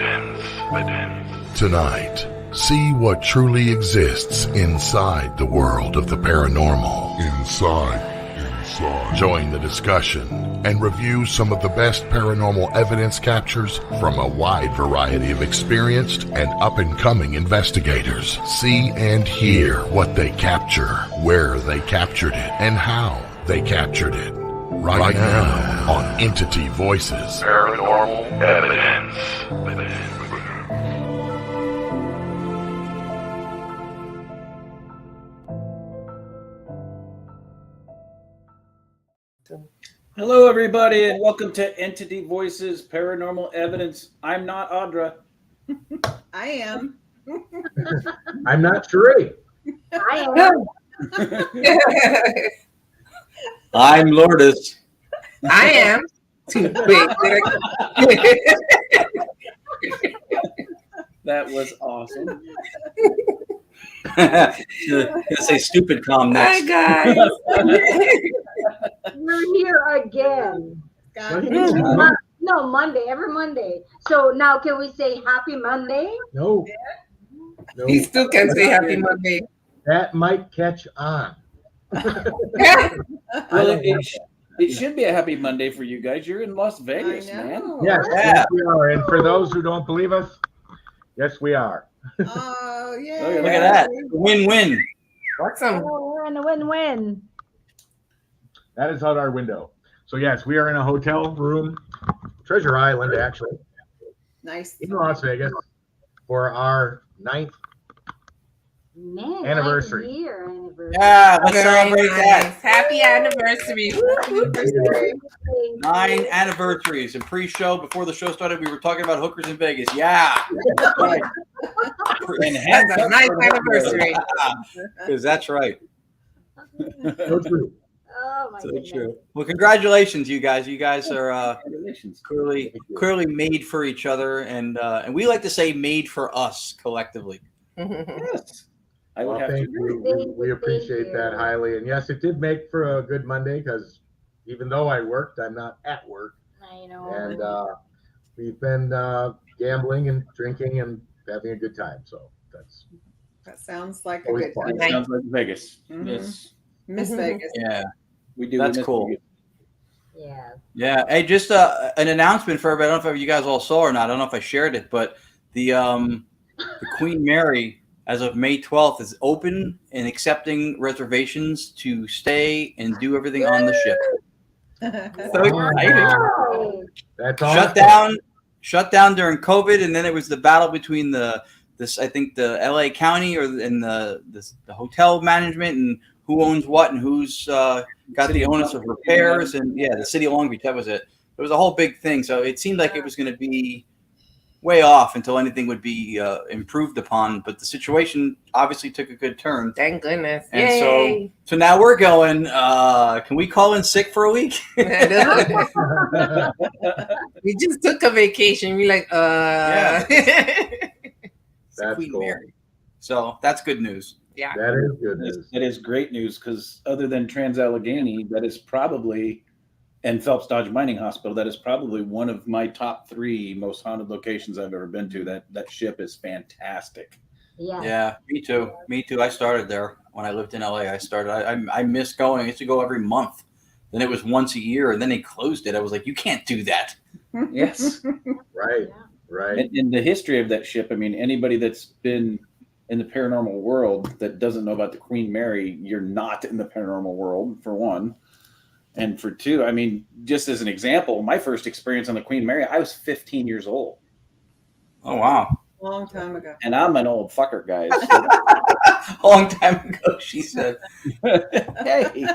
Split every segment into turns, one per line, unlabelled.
Evidence. Tonight, see what truly exists inside the world of the paranormal. Inside. Join the discussion and review some of the best paranormal evidence captures from a wide variety of experienced and up-and-coming investigators. See and hear what they capture, where they captured it, and how they captured it. Right now on Entity Voices Paranormal Evidence.
Hello, everybody, and welcome to Entity Voices Paranormal Evidence. I'm not Audra.
I am.
I'm not Sheree.
I am.
I'm Lourdes.
I am.
That was awesome.
Gonna say stupid calm
Hi,
next.
guys.
We're here again.
What?
No, Monday, every Monday. So now can we say happy Monday?
No.
He still can't say happy Monday.
That might catch on.
Well, it should be a happy Monday for you guys. You're in Las Vegas, man.
Yes,
Yeah.
yes, we are. And for those who don't believe us, yes, we are.
Oh, yeah.
Look
Look at that. Win-win.
Awesome.
Oh, we're in a win-win.
That is out our window. So yes, we are in a hotel room, Treasure Island, actually,
Nice.
in Las Vegas, for our 9th.
Man,
Anniversary.
9th year anniversary.
Yeah, let's
Very
celebrate that.
nice. Happy anniversary. Woo.
9 anniversaries. And pre-show, before the show started, we were talking about hookers in Vegas. Yeah. Right. And
That's a nice anniversary.
Because that's right.
So true.
Oh my
So
goodness.
true. Well, congratulations, you guys. You guys are
Congratulations.
clearly made for each other, and we like to say made for us collectively.
Yes. I would
Well,
have to
thank
agree.
you. We appreciate that highly. And yes, it did make for a good Monday because even though I worked, I'm not at work.
I know.
And we've been gambling and drinking and having a good time. So
That sounds like a
Always
good
fun.
It
time.
sounds like Vegas.
Mhm.
Yes,
Miss Vegas.
Yeah.
we do.
That's
miss
cool.
you.
Yeah.
Yeah. Hey, just an announcement for everybody. I don't know if you guys all saw or not. I don't know if I shared it, but the Queen Mary, as of May 12th, is open and accepting reservations to stay and do everything on the ship. So excited.
Wow. That's awesome.
Shut down during COVID, and then it was the battle between the LA County and the hotel management and who owns what and who's got the onus of repairs, and the city of Long Beach. That was it. It was a whole big thing. So it seemed like it was going to be way off until anything would be improved upon. But the situation obviously took a good turn.
Thank goodness.
And
Yay.
so now we're going, can we call in sick for a week?
We just took a vacation. We're like,
That's
Queen
cool.
Mary. So that's good news.
yeah.
That is good news.
That is great news because other than Trans-Allegheny, that is probably, and Phelps Dodge Mining Hospital, that is probably one of my top 3 most haunted locations I've ever been to. That ship is fantastic.
Yeah.
Yeah, me too. Me too. I started there when I lived in LA. I miss going. I used to go every month. Then it was once a year, and then they closed it. I was like, you can't do that.
Yes.
Right. Right.
And in the history of that ship, I mean, anybody that's been in the paranormal world that doesn't know about the Queen Mary, you're not in the paranormal world, for one. And for two, I mean, just as an example, my first experience on the Queen Mary, I was 15 years old.
Oh, wow.
Long time ago.
And I'm an old fucker, guys.
A long time ago, she said.
Hey.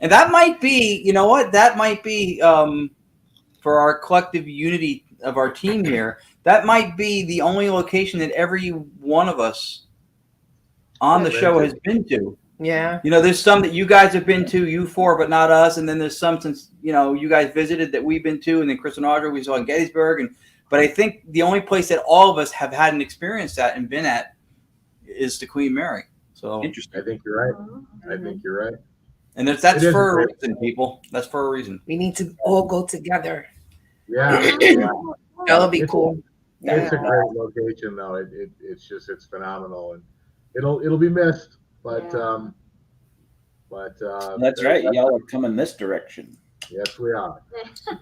And that might be, you know what? That might be for our collective unity of our team here. That might be the only location that every one of us on the show has been to.
Yeah.
You know, there's some that you guys have been to, you 4, but not us. And then there's some since, you know, you guys visited that we've been to. And then Chris and Audra, we saw in Gettysburg. But I think the only place that all of us have had an experience at and been at is the Queen Mary. So
Interesting.
I think you're right. I think you're right.
And that's
It is
for a
great.
reason, people. That's for a reason.
We need to all go together.
Yeah.
That'll be
It's-
cool.
It's a great location, though. It's phenomenal, and it'll be missed. But
That's right. Y'all are coming this direction.
Yes, we are.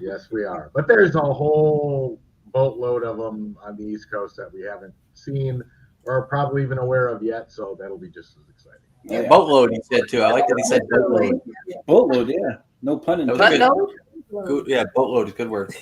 Yes, we are. But there's a whole boatload of them on the East Coast that we haven't seen or probably even aware of yet. So that'll be just as exciting.
Yeah.
Boatload, he said too. I like that he said boatload.
Boatload, yeah. No pun
That was
intended.
Buttload?
Good, yeah, boatload is good word.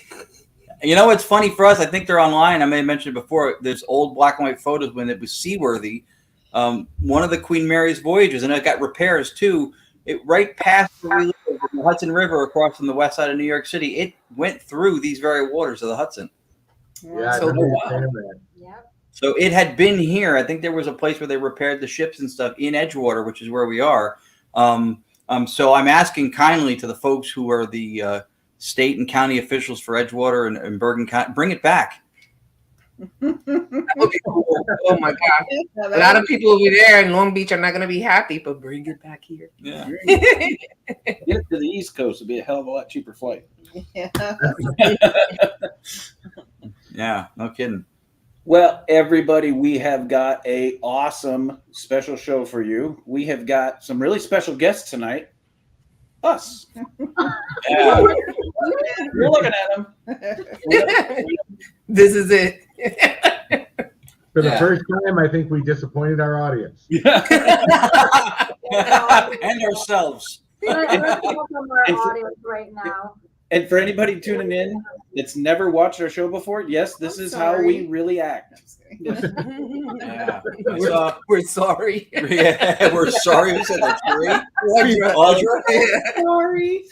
You know what's funny for us? I think they're online. I may have mentioned it before. There's old black and white photos when it was seaworthy. One of the Queen Mary's voyages, and it got repairs too. It right past where we live, the Hudson River, across from the west side of New York City. It went through these very waters of the Hudson.
Yeah, I
So-
remember you
wow.
saying that.
Yep.
So it had been here. I think there was a place where they repaired the ships and stuff in Edgewater, which is where we are. So I'm asking kindly to the folks who are the state and county officials for Edgewater and Bergen County, bring it back.
That would be cool. Oh my god. A lot of people over there in Long Beach are not gonna be happy, but bring it back here.
Yeah.
Get it to the East Coast would be a hell of a lot cheaper flight.
Yeah.
Yeah, no kidding.
Well, everybody, we have got a awesome special show for you. We have got some really special guests tonight. Us.
Yeah.
You're looking at them.
This is it.
For the
Yeah.
first time, I think we disappointed our audience.
And ourselves.
Let's welcome our
If-
audience right now.
And for anybody tuning in that's never watched our show before, yes, this
I'm
is how we
sorry.
really act. Yes.
Yeah.
We're sorry.
Yeah, we're sorry. We said that. Audra.
Sorry.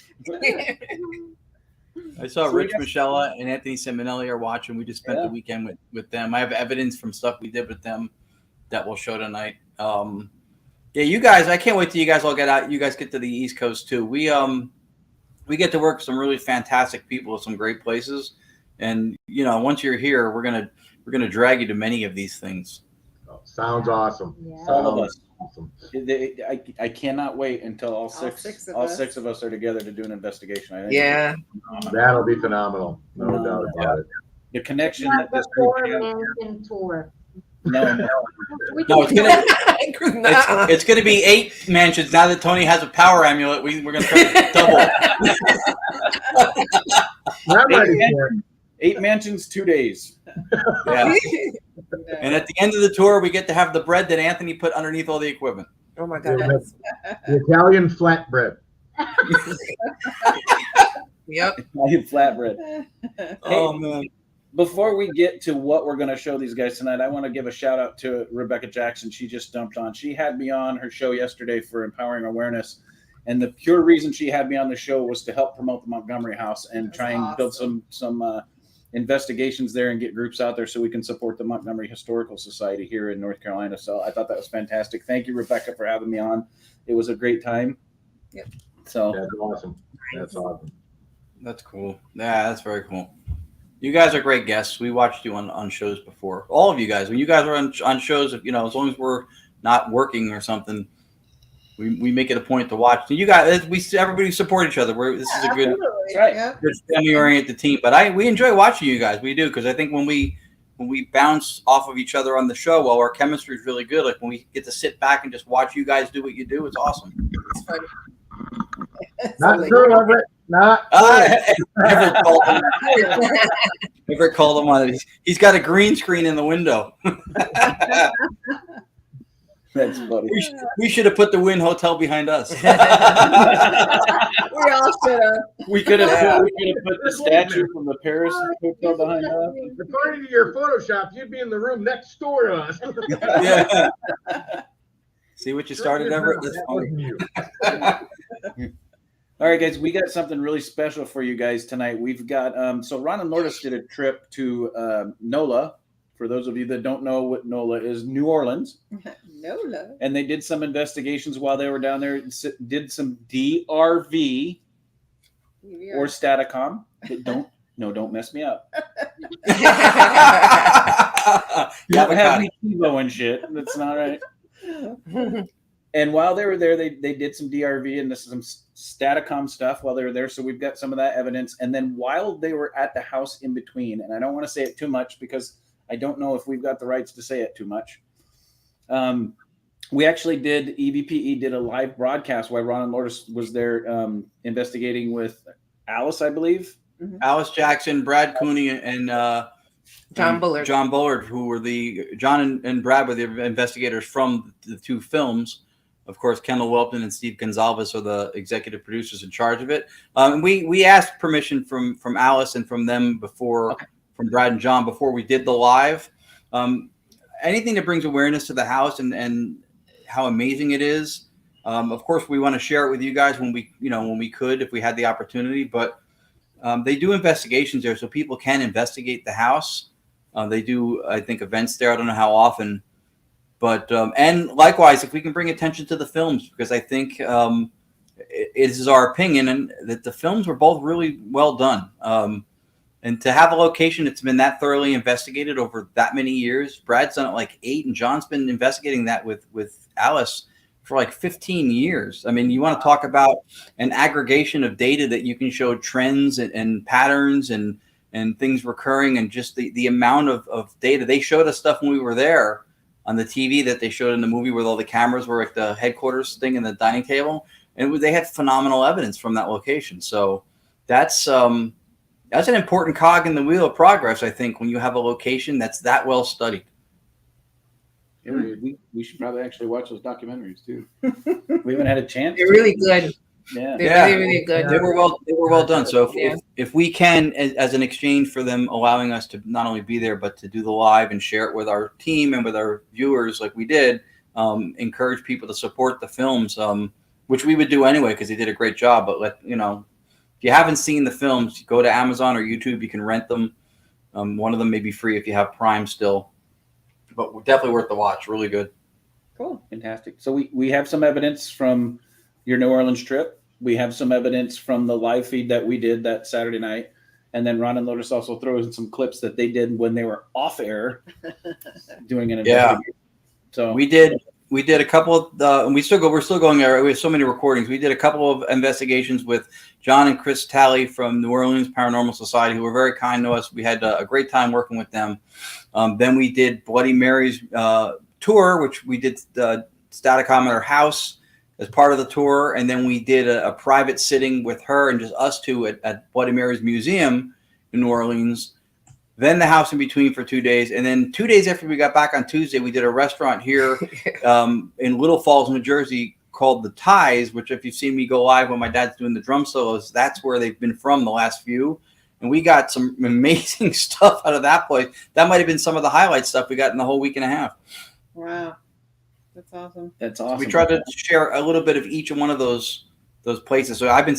I saw
So
Rich
yes.
Michella and Anthony Seminelli are watching. We just spent
Yeah.
the weekend with them. I have evidence from stuff we did with them that we'll show tonight. Yeah, you guys, I can't wait till you guys all get out. You guys get to the East Coast too. We get to work with some really fantastic people at some great places. And once you're here, we're gonna drag you to many of these things.
Oh, sounds awesome.
Yeah.
All of us.
Awesome.
I cannot wait until all
six
six
of
all
us.
6 of us are together to do an investigation. I think
Yeah.
That'll be phenomenal. No doubt about it.
the connection
Not
that
the
this group has.
4-man tour.
No,
We
No,
can
it's gonna be 8 mansions now that Tony has a power amulet. We're gonna try to double.
Not ready for it.
8 mansions, 2 days.
Yeah. And at the end of the tour, we get to have the bread that Anthony put underneath all the equipment.
Oh my god.
The Italian flatbread.
Yep.
Italian flatbread.
Oh man.
Before we get to what we're going to show these guys tonight, I want to give a shout out to Rebecca Jackson. She just jumped on. She had me on her show yesterday for Empowering Awareness. And the pure reason she had me on the show was to help promote the Montgomery House and
That's
try and build
awesome.
some investigations there and get groups out there so we can support the Montgomery Historical Society here in North Carolina. So I thought that was fantastic. Thank you, Rebecca, for having me on. It was a great time.
Yep.
So
That's awesome. That's awesome.
That's cool. Yeah, that's very cool. You guys are great guests. We watched you on shows before. All of you guys. When you guys are on shows, as long as we're not working or something, we make it a point to watch. So you guys, everybody support each other. This is a good,
Absolutely.
right.
Yep.
good family-oriented team. But we enjoy watching you guys. We do, because I think when we bounce off of each other on the show, well, our chemistry is really good. Like when we get to sit back and just watch you guys do what you do, it's awesome.
It's funny.
Not
So,
true, Everett. Not
Everett called him on it. He's got a green screen in the window.
that's funny.
We should have put the Wynn Hotel behind us.
We all should have.
We could have put the statue from the Paris Hotel behind us.
according to your Photoshop, you'd be in the room next door to us.
Yeah. See what you started, Everett? That's
That
funny.
wasn't you.
All right, guys, we got something really special for you guys tonight. We've got so Ron and Lourdes did a trip to NOLA. For those of you that don't know what NOLA is, New Orleans,
No love.
and they did some investigations while they were down there. Did some DRV or STATICOM. Don't mess me up. You don't have me TiVo and shit. That's not right. And while they were there, they did some DRV and some STATICOM stuff while they were there. So we've got some of that evidence. And then while they were at the house in between, and I don't want to say it too much because I don't know if we've got the rights to say it too much. We actually did, EVPE did a live broadcast while Ron and Lourdes was there investigating with Alice, I believe.
Alice Jackson, Brad Cooney, and
John Bullard.
John Bullard, who were John and Brad were the investigators from the two films. Of course, Kendall Welton and Steve Gonzalez are the executive producers in charge of it. We asked permission from Alice and from them before, from Brad and John, before we did the live. Anything that brings awareness to the house and how amazing it is. Of course, we want to share it with you guys when we could, if we had the opportunity. But they do investigations there, so people can investigate the house. They do, I think, events there. I don't know how often. But and likewise, if we can bring attention to the films, because I think it is our opinion and that the films were both really well done. And to have a location that's been that thoroughly investigated over that many years, Brad's done it like 8, and John's been investigating that with Alice for like 15 years. I mean, you want to talk about an aggregation of data that you can show trends and patterns and things recurring, and just the amount of data. They showed us stuff when we were there on the TV that they showed in the movie where all the cameras were at the headquarters thing in the dining table. And they had phenomenal evidence from that location. So that's an important cog in the wheel of progress, I think, when you have a location that's that well studied.
Yeah, we should probably actually watch those documentaries too. We haven't had a chance.
They're really good.
Yeah,
They're really good.
They were well done. So if we can, as an exchange for them allowing us to not only be there but to do the live and share it with our team and with our viewers, like we did, encourage people to support the films, which we would do anyway because they did a great job. But if you haven't seen the films, go to Amazon or YouTube. You can rent them. One of them may be free if you have Prime still, but we're definitely worth the watch. Really good.
Cool, fantastic. So we have some evidence from your New Orleans trip. We have some evidence from the live feed that we did that Saturday night. And then Ron and Lourdes also throws in some clips that they did when they were off air doing an investigation. So
we did a couple of and we're still going there. We have so many recordings. We did a couple of investigations with John and Chris Talley from New Orleans Paranormal Society, who were very kind to us. We had a great time working with them. Then we did Bloody Mary's tour, which we did STATICOM at her house as part of the tour, and then we did a private sitting with her and just us two at Bloody Mary's Museum in New Orleans. Then the house in between for 2 days, and then 2 days after we got back on Tuesday, we did a restaurant here in Little Falls, New Jersey, called The Ties, which if you've seen me go live when my dad's doing the drum solos, that's where they've been from the last few. And we got some amazing stuff out of that place. That might have been some of the highlight stuff we got in the whole week and a half.
Wow. That's awesome.
that's awesome.
We tried to share a little bit of each one of those places. So I've been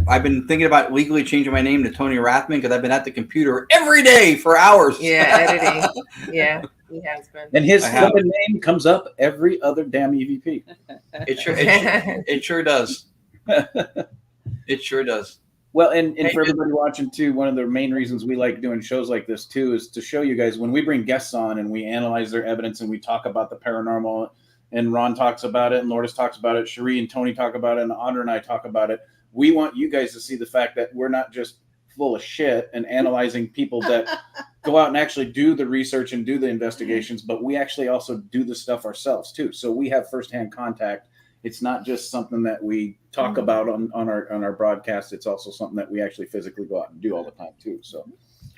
I've been thinking about legally changing my name to Tony Rathman because I've been at the computer every day for hours.
Yeah, editing. Yeah, he has been.
And his flipping name comes up every other damn EVP.
It sure does. It sure does.
Well, and for everybody watching too, one of the main reasons we like doing shows like this too is to show you guys when we bring guests on and we analyze their evidence and we talk about the paranormal, and Ron talks about it and Lourdes talks about it, Cherie and Tony talk about it, and Audra and I talk about it. We want you guys to see the fact that we're not just full of shit and analyzing people that go out and actually do the research and do the investigations, but we actually also do the stuff ourselves too. So we have firsthand contact. It's not just something that we talk about on our broadcast. It's also something that we actually physically go out and do all the time too. So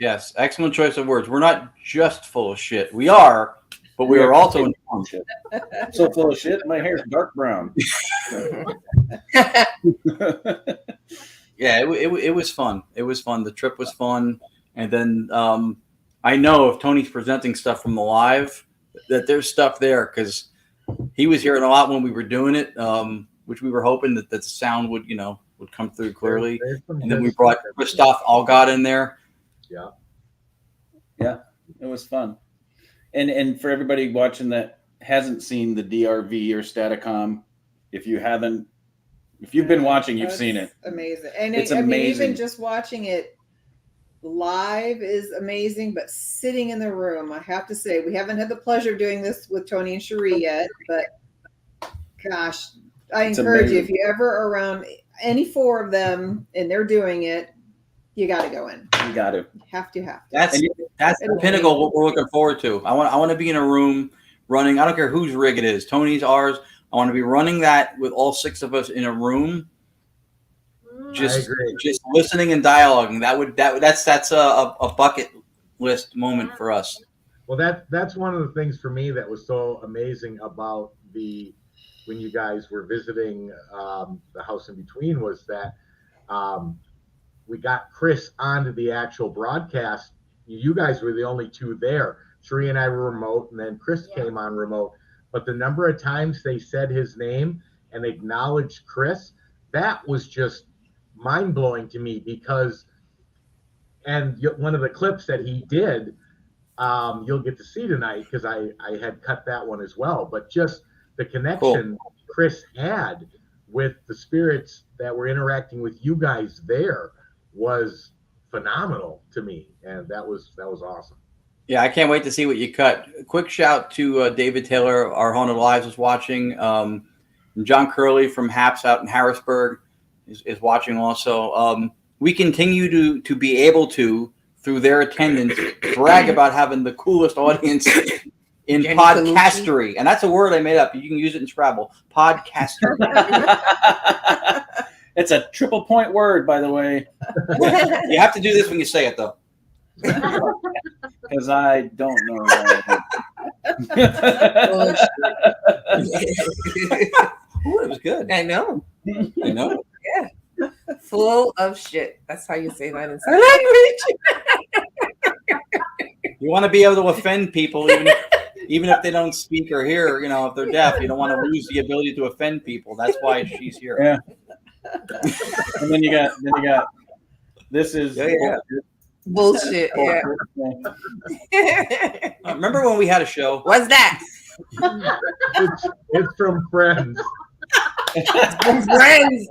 yes, excellent choice of words. We're not just full of shit. We are, but we are also informed.
Shit. So full of shit. My hair's dark brown.
Yeah, it was fun. It was fun. The trip was fun. And then I know if Tony's presenting stuff from the live, that there's stuff there because he was hearing a lot when we were doing it, which we were hoping that the sound would come through clearly. And then we brought Christoph Algott in there.
Yeah, it was fun. And for everybody watching that hasn't seen the DRV or STATICOM, if you've been watching, you've seen it.
Amazing. And
It's
I mean,
amazing.
even just watching it live is amazing, but sitting in the room, I have to say, we haven't had the pleasure of doing this with Tony and Cherie yet, but Gosh, I
It's
encourage you,
amazing.
if you ever are around any four of them and they're doing it, you got to go in.
You got to.
You have to.
That's
And
the pinnacle of what we're looking forward to. I want to be in a room running. I don't care whose rig it is, Tony's, ours. I want to be running that with all 6 of us in a room, just listening and dialoguing. That's a bucket list moment for us.
Well, that's one of the things for me that was so amazing about when you guys were visiting the house in between was that we got Chris onto the actual broadcast. You guys were the only 2 there. Sheree and I were remote, and then Chris came on remote. But the number of times they said his name and acknowledged Chris, that was just mind-blowing to me because, and one of the clips that he did, you'll get to see tonight because I had cut that one as well. But just the connection Chris had with the spirits that were interacting with you guys there was phenomenal to me, and that was awesome.
Yeah, I can't wait to see what you cut. A quick shout to David Taylor, our Haunted Lives is watching. John Curley from Haps out in Harrisburg is watching also. We continue to be able to, through their attendance, brag about having the coolest audience in
Jenny
podcastery. And that's a word I made up. You can use it in Scrabble. Podcastery.
It's a triple point word, by the way.
You have to do this when you say it, though.
Because I don't know.
Ooh, it was good.
I know.
I know.
Yeah. Full of shit. That's how you say that in sign language.
You want to be able to offend people, even if they don't speak or hear. If they're deaf, you don't want to lose the ability to offend people. That's why she's here.
Yeah. And then you got. This is
Bullshit. Yeah.
Remember when we had a show?
What's that?
It's from Friends.
From Friends.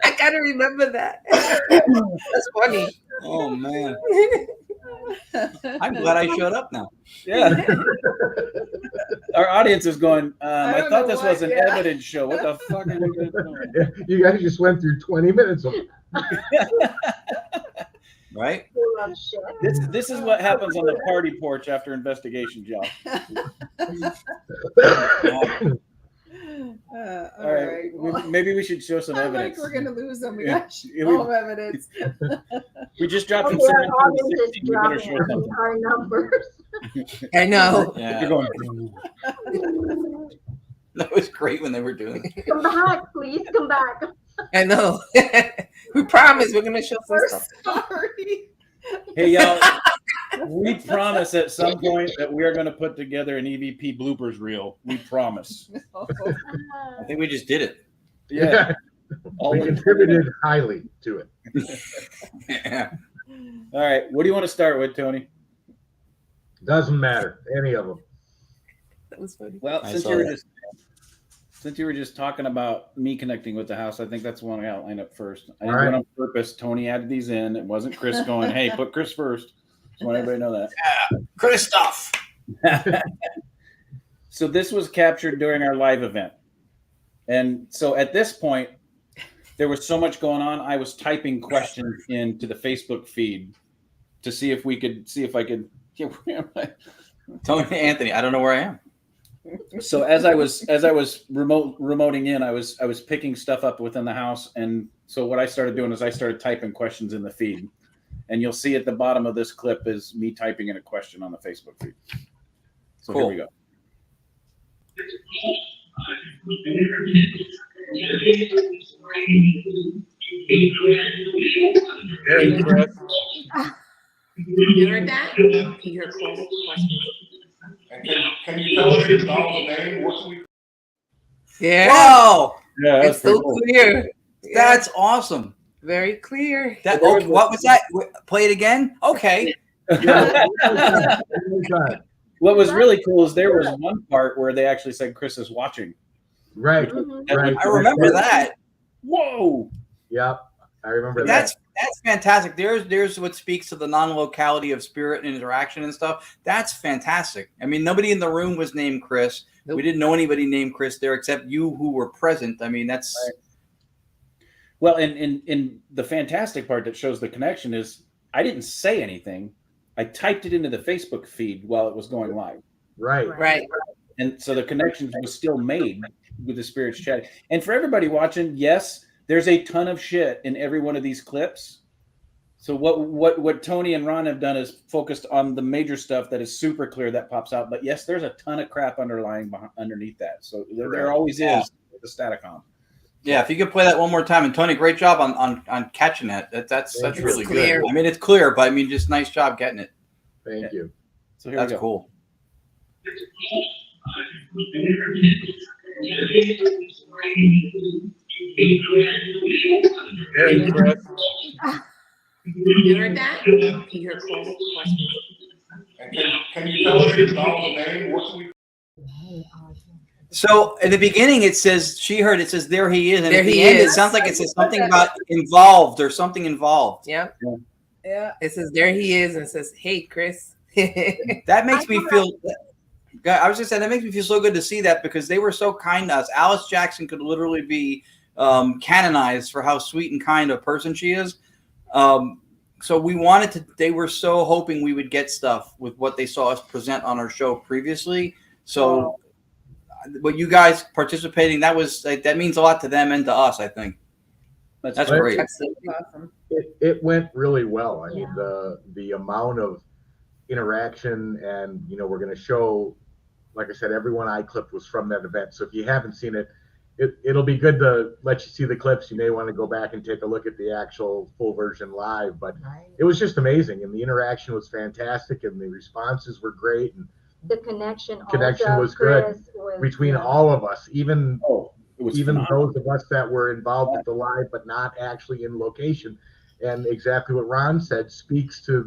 I gotta remember that. That's funny.
Oh man. I'm glad I showed up now.
Yeah. Our audience is going, I
don't
thought
know
this
what,
was an evidence show. What the fuck are we doing?
You guys just went through 20 minutes of
Right?
Full of shit.
This is what happens on the party porch after investigation job.
All right. Well,
Maybe we should show some
I'm
evidence.
like, we're gonna lose them. We
Yeah.
got
Yeah,
all evidence.
We just dropped from
Okay, our
17
audience
to
is
16. We better show
dropping
something.
our numbers.
I know.
Yeah.
You're going.
That was great when they were doing it.
Come back, please. Come back.
I know. We promise we're gonna show some
We're
stuff.
sorry.
Hey, y'all. We promise at some point that we are going to put together an EVP bloopers reel. We promise.
I think we just did it.
Yeah.
We contributed highly to it.
Yeah.
All right. What do you want to start with, Tony?
Doesn't matter, any of them.
That was funny.
Well,
I
since
saw
you were
that.
just talking about me connecting with the house, I think that's the one I outlined up first. I didn't
All right.
do it on purpose. Tony added these in. It wasn't Chris going, "Hey, put Chris first." Just want everybody to know that.
Christoph.
So this was captured during our live event, and so at this point, there was so much going on. I was typing questions into the Facebook feed to see if I could. Yeah, where am I?
Tony Anthony. I don't know where I am.
So as I was remoting in, I was picking stuff up within the house, and so what I started doing is I started typing questions in the feed, and you'll see at the bottom of this clip is me typing in a question on the Facebook feed. So
Cool.
Here we go.
Hey, Chris.
You heard that? You heard questions.
Can you tell us your dog's name? What can we?
Yeah.
Whoa,
Yeah,
It's so clear.
that's awesome.
Very clear.
That okay, what was that? Play it again. Okay.
What was really cool is there was one part where they actually said Chris is watching.
Right,
Mhm.
right.
I remember that.
Whoa!
Yep, I remember that.
That's fantastic. There's what speaks to the non-locality of spirit and interaction and stuff. That's fantastic. I mean, nobody in the room was named Chris.
Nope.
We didn't know anybody named Chris there except you who were present. I mean, that's
Well, and the fantastic part that shows the connection is I didn't say anything. I typed it into the Facebook feed while it was going live.
Right.
And so the connection was still made with the spirits chat. And for everybody watching, yes, there's a ton of shit in every one of these clips. So what Tony and Ron have done is focused on the major stuff that is super clear that pops out. But yes, there's a ton of crap underneath that. So there always is with the Staticom.
yeah. If you could play that one more time, and Tony, great job on catching that. That's really
clear.
good. I mean, it's clear, but I mean, just nice job getting it.
Thank you.
So here
That's
we go.
cool.
Hey, Chris. You heard that? You heard Cole's question.
And can you tell us your doll's name? What's we?
So at the beginning, it says she heard. It says there he is, and
There
at the
he
end, it
is.
sounds like it says something about involved or something involved.
Yep.
Yeah.
It says there he is, and it says, "Hey, Chris."
That makes me feel. I was just saying that makes me feel so good to see that because they were so kind to us. Alice Jackson could literally be canonized for how sweet and kind a person she is. So we wanted to. They were so hoping we would get stuff with what they saw us present on our show previously. So, but you guys participating, that means a lot to them and to us. I think that's great.
Absolutely.
Awesome.
It went really well. I mean, the amount of interaction, and we're going to show, like I said, everyone I clipped was from that event. So if you haven't seen it, it'll be good to let you see the clips. You may want to go back and take a look at the actual full version live, but it was just amazing, and the interaction was fantastic, and the responses were great, and
The connection
Connection was good between all of us, even
It was
even
phenomenal.
those of us that were involved with the live but not actually in location. And exactly what Ron said speaks to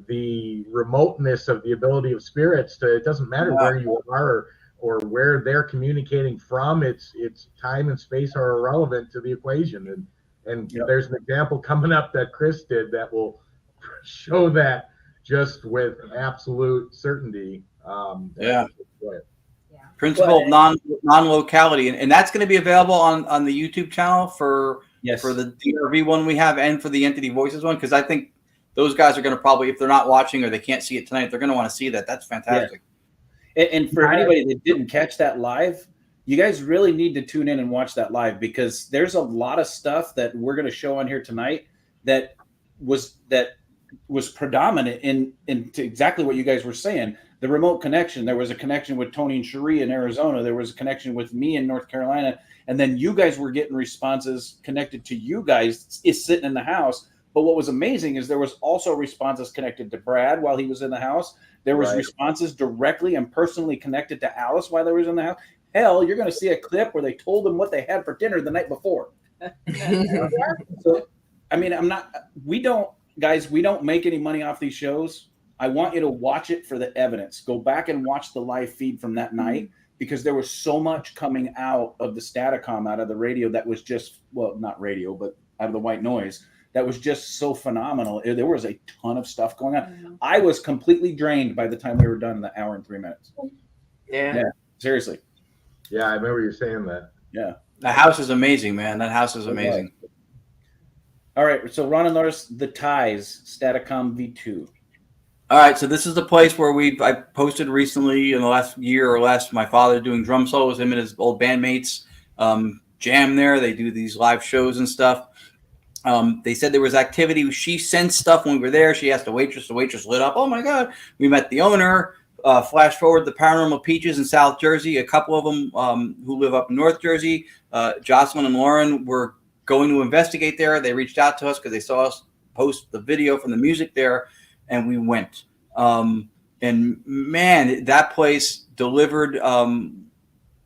the remoteness of the ability of spirits to, it doesn't matter where you are or where they're communicating from. It's time and space are irrelevant to the equation. And there's an example coming up that Chris did that will show that just with absolute certainty.
Principle of non-locality, and that's going to be available on the YouTube channel for the DRV one we have and for the Entity Voices one, because I think those guys are going to probably, if they're not watching or they can't see it tonight, they're going to want to see that. That's fantastic.
Yeah. And for anybody that didn't catch that live, you guys really need to tune in and watch that live, because there's a lot of stuff that we're going to show on here tonight that was predominant in exactly what you guys were saying. The remote connection. There was a connection with Tony and Cherie in Arizona. There was a connection with me in North Carolina. And then you guys were getting responses connected to you guys is sitting in the house. But what was amazing is there was also responses connected to Brad while he was in the house. There was responses directly and personally connected to Alice while they were in the house. Hell, you're going to see a clip where they told them what they had for dinner the night before. So, I mean, we don't make any money off these shows. I want you to watch it for the evidence. Go back and watch the live feed from that night, because there was so much coming out of the Staticom, out of the radio that was just, well, not radio, but out of the white noise. That was just so phenomenal. There was a ton of stuff going on. Mm-hmm. I was completely drained by the time we were done in the hour and 3 minutes. Yeah, seriously.
Yeah, I remember you saying that.
Yeah.
The house is amazing, man. That house is amazing.
All right, so Ron and Lourdes, the Ties, Staticom V2.
All right, so this is the place where I posted recently in the last year or less, my father doing drum solos, him and his old bandmates jam there. They do these live shows and stuff. They said there was activity. She sensed stuff when we were there. She asked the waitress. The waitress lit up. Oh, my God. We met the owner. Flash forward, the Paranormal Peaches in South Jersey. A couple of them who live up in North Jersey, Jocelyn and Lauren, were going to investigate there. They reached out to us because they saw us post the video from the music there, and we went. And, man, that place delivered.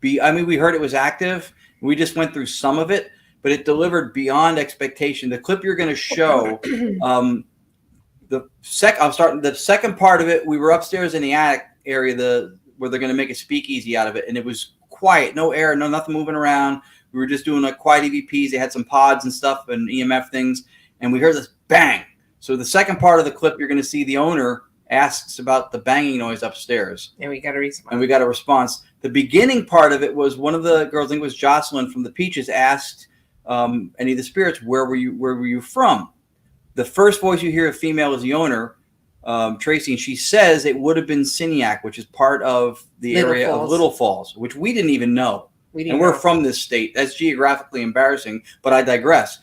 We heard it was active. We just went through some of it, but it delivered beyond expectation. The clip you're going to show, the second part of it, we were upstairs in the attic area, where they're going to make a speakeasy out of it, and it was quiet, no air, nothing moving around. We were just doing like quiet EVPs. They had some pods and stuff and EMF things, and we heard this bang. So the second part of the clip, you're going to see the owner asks about the banging noise upstairs.
And we got a response.
And we got a response. The beginning part of it was one of the girls, I think it was Jocelyn from the Peaches, asked any of the spirits, where were you from? The first voice you hear, a female, is the owner, Tracy, and she says it would have been Signac, which is part of the area of Little Falls, which we didn't even know. We're from this state. That's geographically embarrassing, but I digress.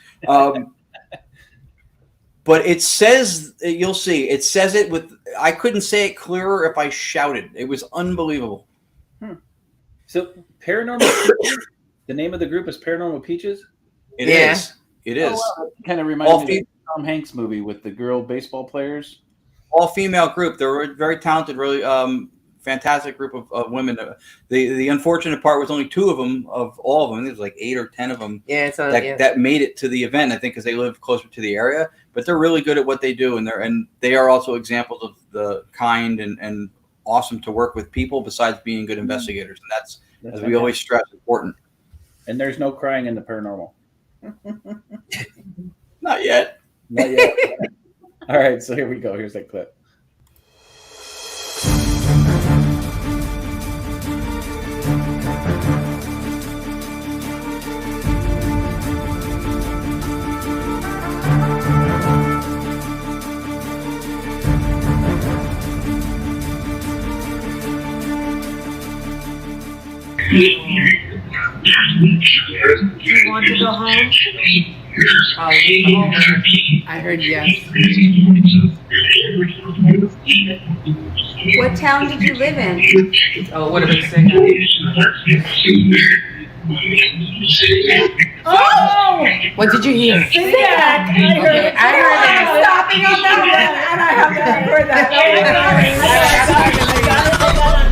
But it says, you'll see, it says it with, I couldn't say it clearer if I shouted. It was unbelievable.
So Paranormal Peaches, the name of the group is Paranormal Peaches?
It is. It is.
Kind of reminds me of the Tom Hanks movie with the girl baseball players.
All female group. They're a very talented, really fantastic group of women. The unfortunate part was only 2 of them, of all of them. There was like 8 or 10 of them that made it to the event, I think, because they live closer to the area. But they're really good at what they do, and they are also examples of the kind and awesome to work with people, besides being good investigators. And that's as we always stress, important.
And there's no crying in the paranormal.
Not yet.
Not yet. All right, so here we go. Here's that clip.
Do you want to go home?
I heard yes.
What town did you live in?
Oh, what have been singing?
Oh!
What did you hear?
Signac! I heard it. Stopping on that one, and I heard that. I got it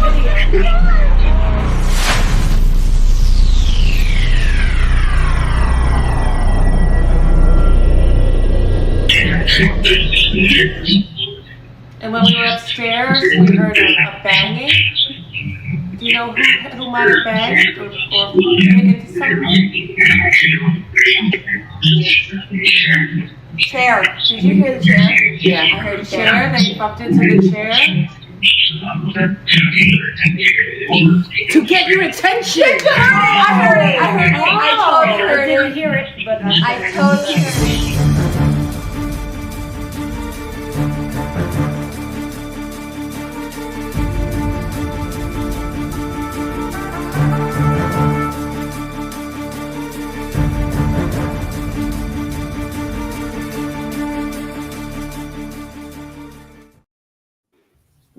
on video. And when we were upstairs, we heard a banging. Do you know who might have banged or hit into something? Chair. Did you hear the chair? Yeah, I heard the chair. They bumped into the chair.
To get your attention.
I heard it. I
totally heard it.
didn't hear it, but
I totally heard it.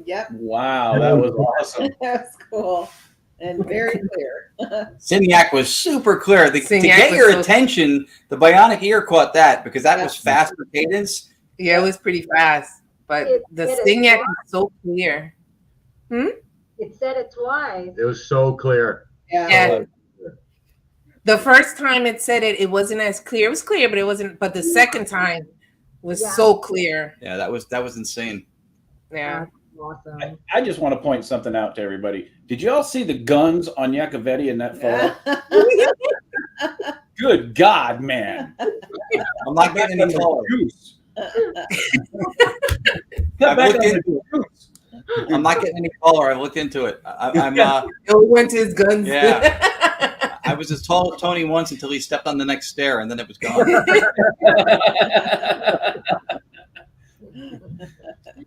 Yep.
Wow, that was awesome.
That's cool and very clear.
Signac was super clear. To
Signac
get
was
your
so-
attention, the bionic ear caught that, because that was faster cadence.
Yeah, it was pretty fast, but the Signac was so clear.
It said it twice.
It was so clear.
Yeah. The first time it said it, it wasn't as clear. It was clear, but it wasn't. But the second time was so clear.
Yeah, that was insane.
Yeah.
Awesome.
I just want to point something out to everybody. Did you all see the guns on Yakovetti in that photo? Good God, man.
I'm not getting any taller. I'm not getting any taller. I've looked into it. I'm
It went to his guns.
Yeah. I was as tall as Tony once until he stepped on the next stair, and then it was gone.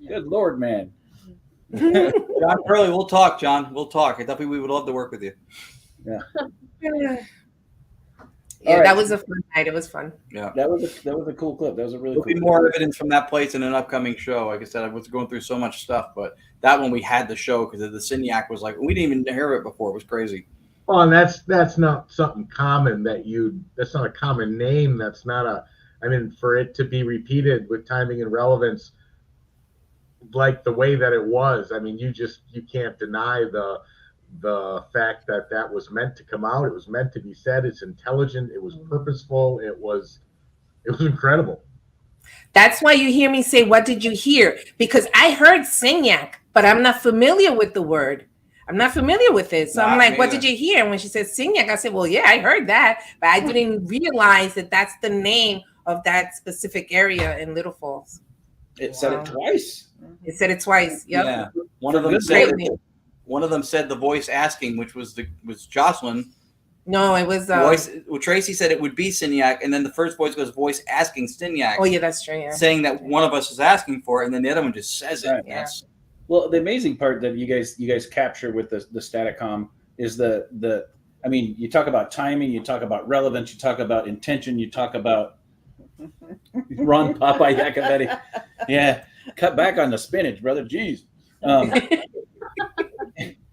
Good Lord, man.
John Curley, we'll talk, John. We'll talk. I definitely we would love to work with you.
Yeah.
Yeah, that was a fun night. It was fun.
Yeah.
That was a cool clip. That was a really
There'll
cool
be more evidence from that place in an upcoming show. Like I said, I was going through so much stuff, but that one we had to show because the Signac was like, we didn't even hear it before. It was crazy.
Well, and that's not something common that's not a common name. That's not I mean, for it to be repeated with timing and relevance like the way that it was, I mean, you can't deny the fact that was meant to come out. It was meant to be said. It's intelligent. It was purposeful. It was incredible.
That's why you hear me say, what did you hear? Because I heard Signac, but I'm not familiar with the word. I'm not familiar with it. So I'm like, what did you hear? And when she said Signac, I said, well, yeah, I heard that. But I didn't realize that that's the name of that specific area in Little Falls.
It said it twice.
It said it twice. Yep.
Yeah. One of them said the voice asking, which was Jocelyn.
No, it was
voice. Well, Tracy said it would be Signac, and then the first voice goes voice asking Signac.
Oh yeah, that's true. Yeah.
Saying that one of us is asking for it, and then the other one just says it.
Right.
Yeah.
Well, the amazing part that you guys capture with the STATICOM is the I mean, you talk about timing, you talk about relevance, you talk about intention, you talk about Ron Popeye Yacovetti. Yeah, cut back on the spinach, brother. Jeez.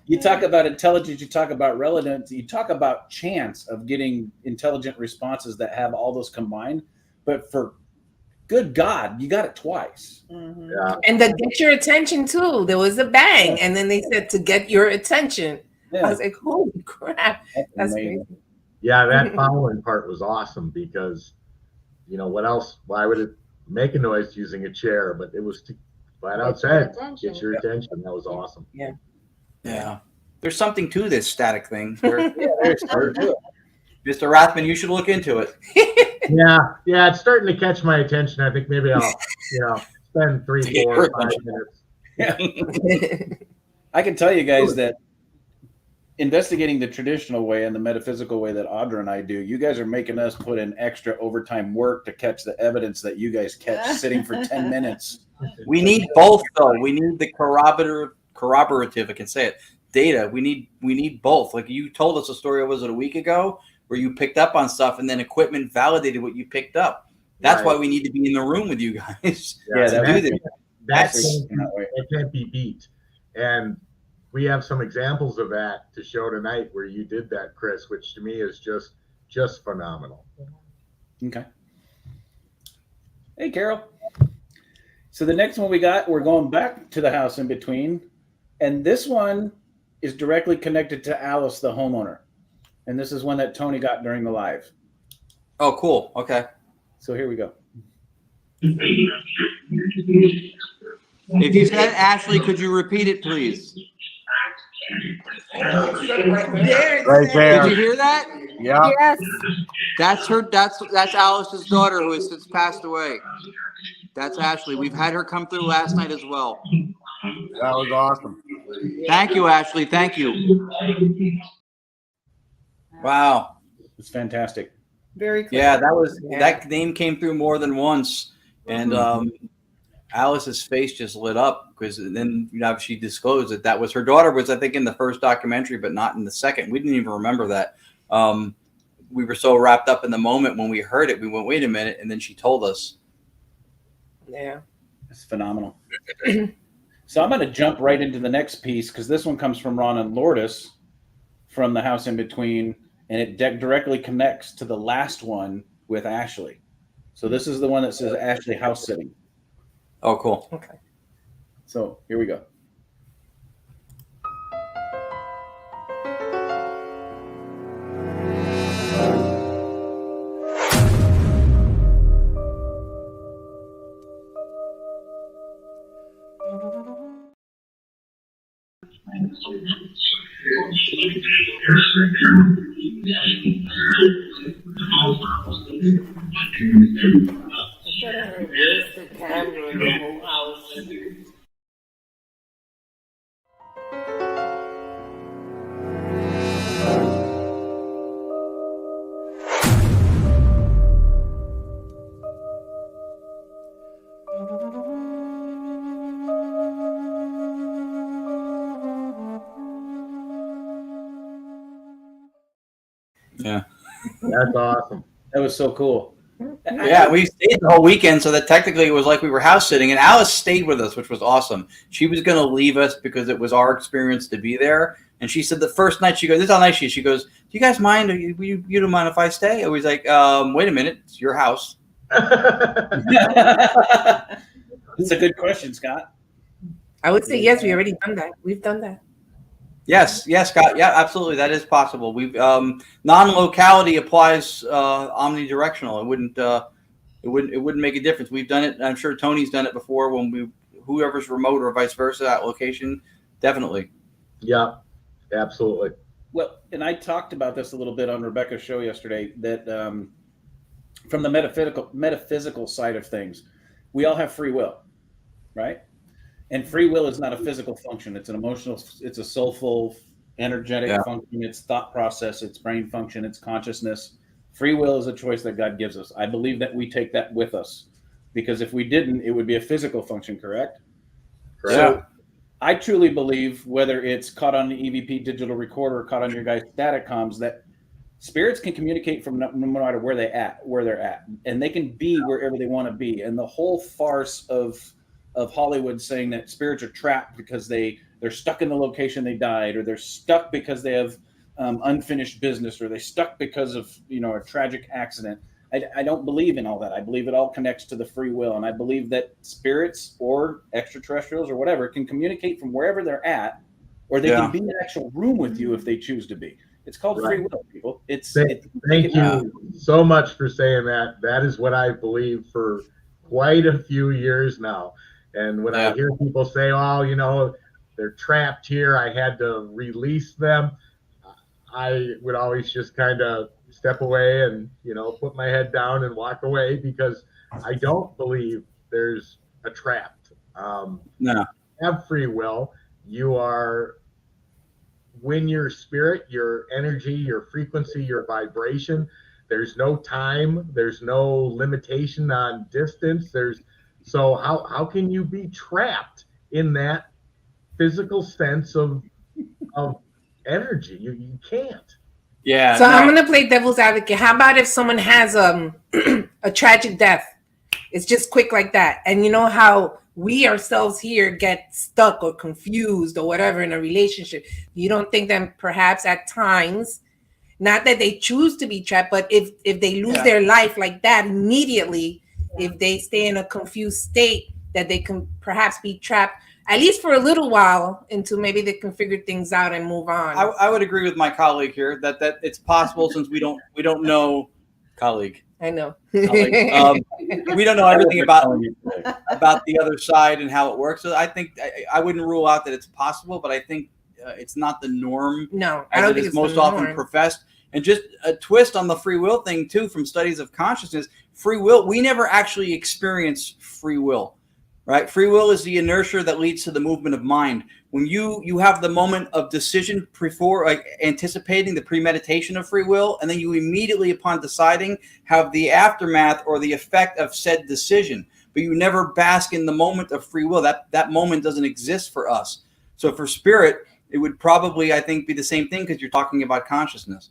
You talk about intelligence, you talk about relevance, you talk about chance of getting intelligent responses that have all those combined. But for good God, you got it twice.
Mm-hmm.
Yeah.
And to get your attention too, there was a bang, and then they said to get your attention.
Yeah.
I was like, holy crap, that's
amazing.
crazy.
Yeah, that following part was awesome because, you know, what else? Why would it make a noise using a chair? But it was flat out said, get your attention. That was awesome.
Yeah.
Yeah. There's something to this static thing. Mr. Rathman, you should look into it.
Yeah, it's starting to catch my attention. I think maybe I'll, spend 3, 4, 5 minutes.
Yeah. I can tell you guys that investigating the traditional way and the metaphysical way that Audra and I do, you guys are making us put in extra overtime work to catch the evidence that you guys catch sitting for 10 minutes.
We need both, though. We need the corroborative, I can say it, data. We need both. Like you told us a story, was it a week ago, where you picked up on stuff and then equipment validated what you picked up. That's why we need to be in the room with you guys.
Yeah,
that
can't be beat. And we have some examples of that to show tonight where you did that, Chris, which to me is just phenomenal.
Okay. Hey, Carol. So the next one we're going back to the house in between. And this one is directly connected to Alice, the homeowner. And this is one that Tony got during the live.
Oh, cool. Okay.
So here we go.
If you said Ashley, could you repeat it, please?
Right there.
Did you hear that?
Yeah.
Yes.
That's her. That's Alice's daughter who has since passed away. That's Ashley. We've had her come through last night as well.
That was awesome.
Thank you, Ashley. Thank you. Wow.
It's fantastic.
Very clear.
Yeah, that name came through more than once, and Alice's face just lit up because then she disclosed that was her daughter. Was I think in the first documentary, but not in the second. We didn't even remember that. We were so wrapped up in the moment when we heard it. We went, wait a minute, and then she told us.
Yeah,
it's phenomenal. So I'm going to jump right into the next piece because this one comes from Ron and Lourdes from the house in between, and it directly connects to the last one with Ashley. So this is the one that says Ashley house sitting.
Oh, cool.
Okay.
So here we go.
Where's the camera in the whole house?
Yeah.
That's awesome.
That was so cool.
Yeah, we stayed the whole weekend, so that technically it was like we were house sitting, and Alice stayed with us, which was awesome. She was going to leave us because it was our experience to be there, and she said the first night, she goes, this is how nice she is. She goes, do you guys mind? You don't mind if I stay? I was like, wait a minute, it's your house.
That's a good question, Scott.
I would say yes. We already done that. We've done that.
Yes, Scott. Yeah, absolutely. That is possible. We've non-locality applies omnidirectional. It wouldn't make a difference. We've done it. I'm sure Tony's done it before when whoever's remote or vice versa, that location, definitely.
Yeah, absolutely.
Well, and I talked about this a little bit on Rebecca's show yesterday that from the metaphysical side of things, we all have free will, right? And free will is not a physical function. It's an emotional, it's a soulful, energetic function. It's thought process, it's brain function, it's consciousness. Free will is a choice that God gives us. I believe that we take that with us, because if we didn't, it would be a physical function, correct?
Correct.
So I truly believe, whether it's caught on the EVP digital recorder or caught on your guys' STATICOMs, that spirits can communicate from no matter where they're at, and they can be wherever they want to be. And the whole farce of Hollywood saying that spirits are trapped because they're stuck in the location they died, or they're stuck because they have unfinished business, or they stuck because of a tragic accident. I don't believe in all that. I believe it all connects to the free will, and I believe that spirits or extraterrestrials or whatever can communicate from wherever they're at, or they can be in an actual room with you if they choose to be. It's called free will, people.
Thank you so much for saying that. That is what I've believed for quite a few years now. And when I hear people say, "Oh, they're trapped here, I had to release them," I would always just kind of step away and put my head down and walk away, because I don't believe there's a trap. No, you have free will. You are, when your spirit, your energy, your frequency, your vibration, there's no time, there's no limitation on distance. So how can you be trapped in that physical sense of energy? You can't.
Yeah. So I'm gonna play devil's advocate. How about if someone has a tragic death? It's just quick like that. And you know how we ourselves here get stuck or confused or whatever in a relationship. You don't think that perhaps at times, not that they choose to be trapped, but if they lose their life like that immediately, if they stay in a confused state, that they can perhaps be trapped at least for a little while until maybe they can figure things out and move on.
I would agree with my colleague here that it's possible, since we don't know, colleague.
I know.
We don't know everything about the other side and how it works. So I think I wouldn't rule out that it's possible, but I think it's not the norm.
No,
I don't think it's most often professed. And just a twist on the free will thing too, from studies of consciousness, free will, we never actually experience free will. Right? Free will is the inertia that leads to the movement of mind. When you have the moment of decision before, like anticipating the premeditation of free will, and then you immediately upon deciding have the aftermath or the effect of said decision. But you never bask in the moment of free will. That moment doesn't exist for us. So for spirit, it would probably, I think, be the same thing, because you're talking about consciousness.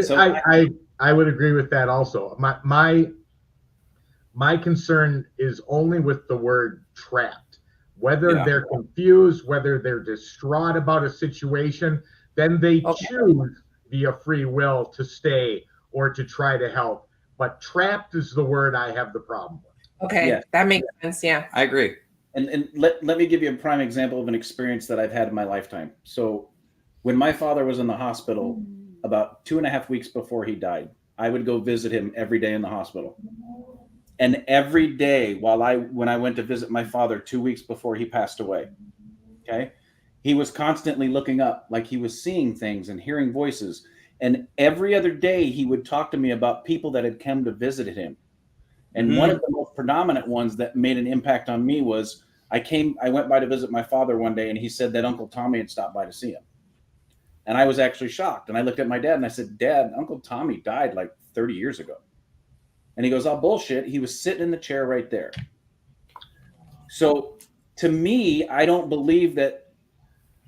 So I would agree with that also. My concern is only with the word trapped. Whether they're confused, whether they're distraught about a situation, then they choose via free will to stay or to try to help. But trapped is the word I have the problem with.
Okay, that makes sense. Yeah,
I agree.
And let me give you a prime example of an experience that I've had in my lifetime. So when my father was in the hospital, about 2.5 weeks before he died, I would go visit him every day in the hospital. And every day when I went to visit my father 2 weeks before he passed away, okay, he was constantly looking up, like he was seeing things and hearing voices. And every other day he would talk to me about people that had come to visit him. And one of the most predominant ones that made an impact on me was I went by to visit my father one day, and he said that Uncle Tommy had stopped by to see him. And I was actually shocked. And I looked at my dad and I said, "Dad, Uncle Tommy died like 30 years ago." And he goes, "Oh, bullshit. He was sitting in the chair right there." So to me, I don't believe that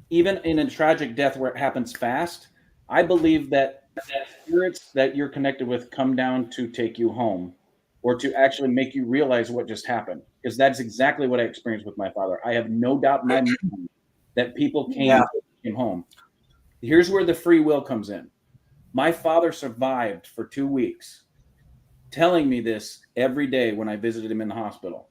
even in a tragic death where it happens fast, I believe that spirits that you're connected with come down to take you home, or to actually make you realize what just happened. Because that's exactly what I experienced with my father. I have no doubt in my mind that people came to take him home. Here's where the free will comes in. My father survived for 2 weeks, telling me this every day when I visited him in the hospital.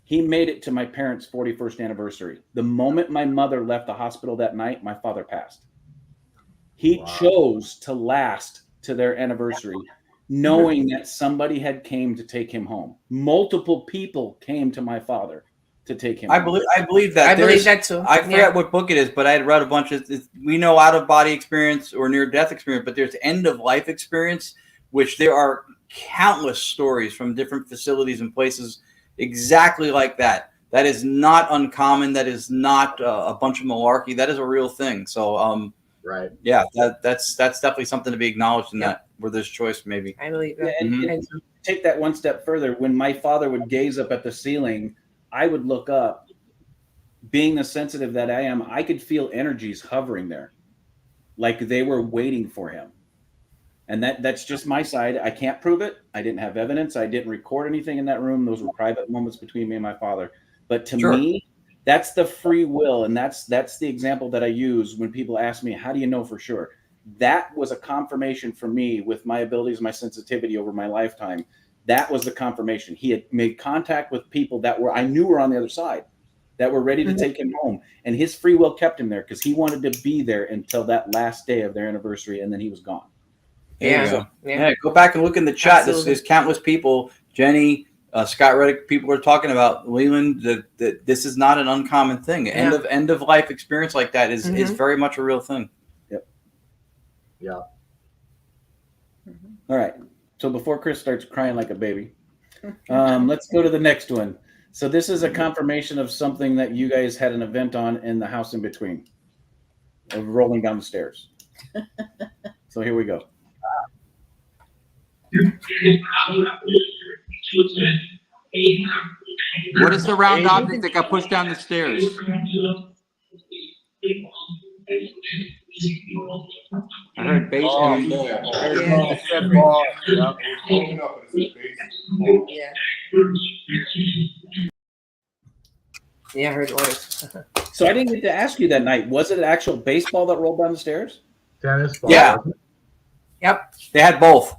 He made it to my parents' 41st anniversary. The moment my mother left the hospital that night, my father passed. He chose to last to their anniversary, knowing that somebody had came to take him home. Multiple people came to my father to take him home.
I believe that.
I believe that too.
I forget what book it is, but I had read a bunch of, we know out of body experience or near death experience, but there's end of life experience, which there are countless stories from different facilities and places exactly like that. That is not uncommon. That is not a bunch of malarkey. That is a real thing. So,
right.
Yeah, that's definitely something to be acknowledged in that where there's choice, maybe.
I believe that.
And to take that one step further, when my father would gaze up at the ceiling, I would look up. Being the sensitive that I am, I could feel energies hovering there, like they were waiting for him. And that's just my side. I can't prove it. I didn't have evidence. I didn't record anything in that room. Those were private moments between me and my father. But to me, that's the free will, and that's the example that I use when people ask me, how do you know for sure? That was a confirmation for me with my abilities, my sensitivity over my lifetime. That was the confirmation. He had made contact with people that I knew were on the other side, that were ready to take him home. And his free will kept him there because he wanted to be there until that last day of their anniversary, and then he was gone.
Yeah. Go back and look in the chat. There's countless people. Jenny, Scott Reddick, people are talking about Leland. That this is not an uncommon thing. End of life experience like that is very much a real thing.
Yep.
Yeah.
All right. So before Chris starts crying like a baby, let's go to the next one. So this is a confirmation of something that you guys had an event on in the house in between, of rolling down the stairs. So here we go.
What is the round object that got pushed down the stairs? I heard bass and ball.
Yeah, I heard Lourdes.
So I didn't get to ask you that night. Was it an actual baseball that rolled down the stairs?
Tennis ball.
Yeah. Yep. They had both.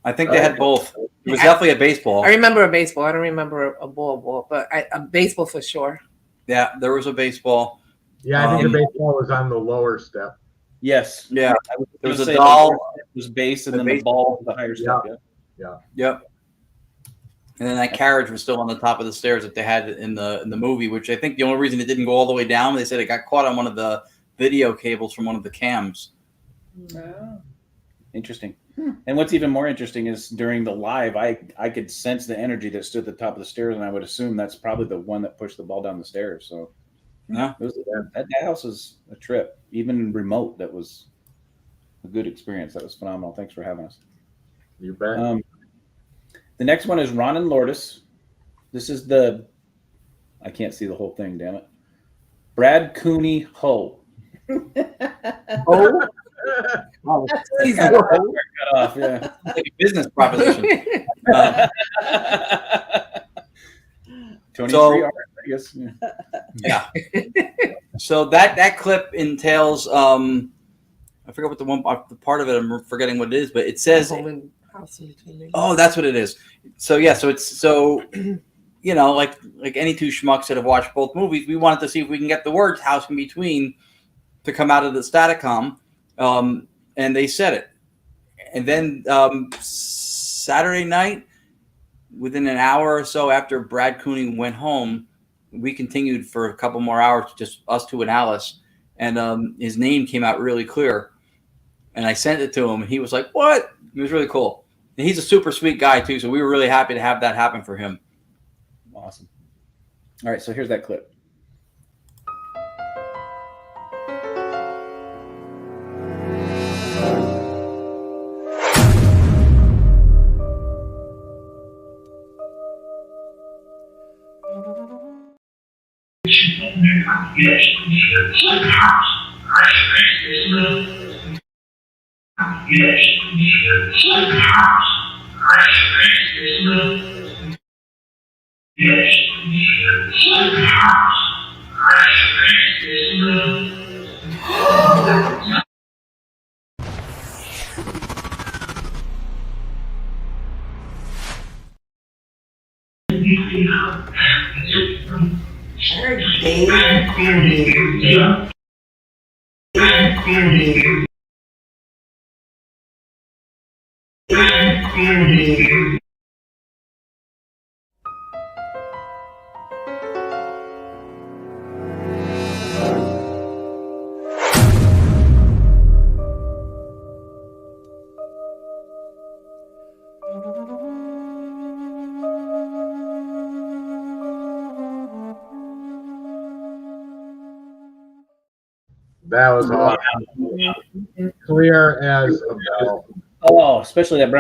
I think they had both. It was definitely a baseball.
I remember a baseball. I don't remember a ball, but a baseball for sure.
Yeah, there was a baseball.
Yeah, I think the baseball was on the lower step.
Yes.
Yeah. There was a
doll.
doll.
It was base, and then the ball was the higher step.
Yeah.
Yep. And then that carriage was still on the top of the stairs that they had in the movie, which I think the only reason it didn't go all the way down, they said it got caught on one of the video cables from one of the cams.
Oh. Interesting. And what's even more interesting is during the live, I could sense the energy that stood at the top of the stairs, and I would assume that's probably the one that pushed the ball down the stairs. So
yeah,
that house was a trip, even remote. That was a good experience. That was phenomenal. Thanks for having us.
You bet.
The next one is Ron and Lourdes. This is I can't see the whole thing, damn it. Brad Cooney Ho.
Oh.
Oh, he's cut off, yeah.
Like a business proposition.
23 hours, I guess.
Yeah. So that clip entails I forget what the part of it, I'm forgetting what it is, but it says oh, that's what it is. So yeah, so it's you know, like any two schmucks that have watched both movies, we wanted to see if we can get the words house in between to come out of the STATICOM. And they said it. And then Saturday night, within an hour or so after Brad Cooney went home, we continued for a couple more hours, just us two and Alice. And his name came out really clear. And I sent it to him, and he was like, what? It was really cool. And he's a super sweet guy, too, so we were really happy to have that happen for him.
Awesome. All right, so here's that clip.
That was awesome. Clear as a bell.
Oh, especially that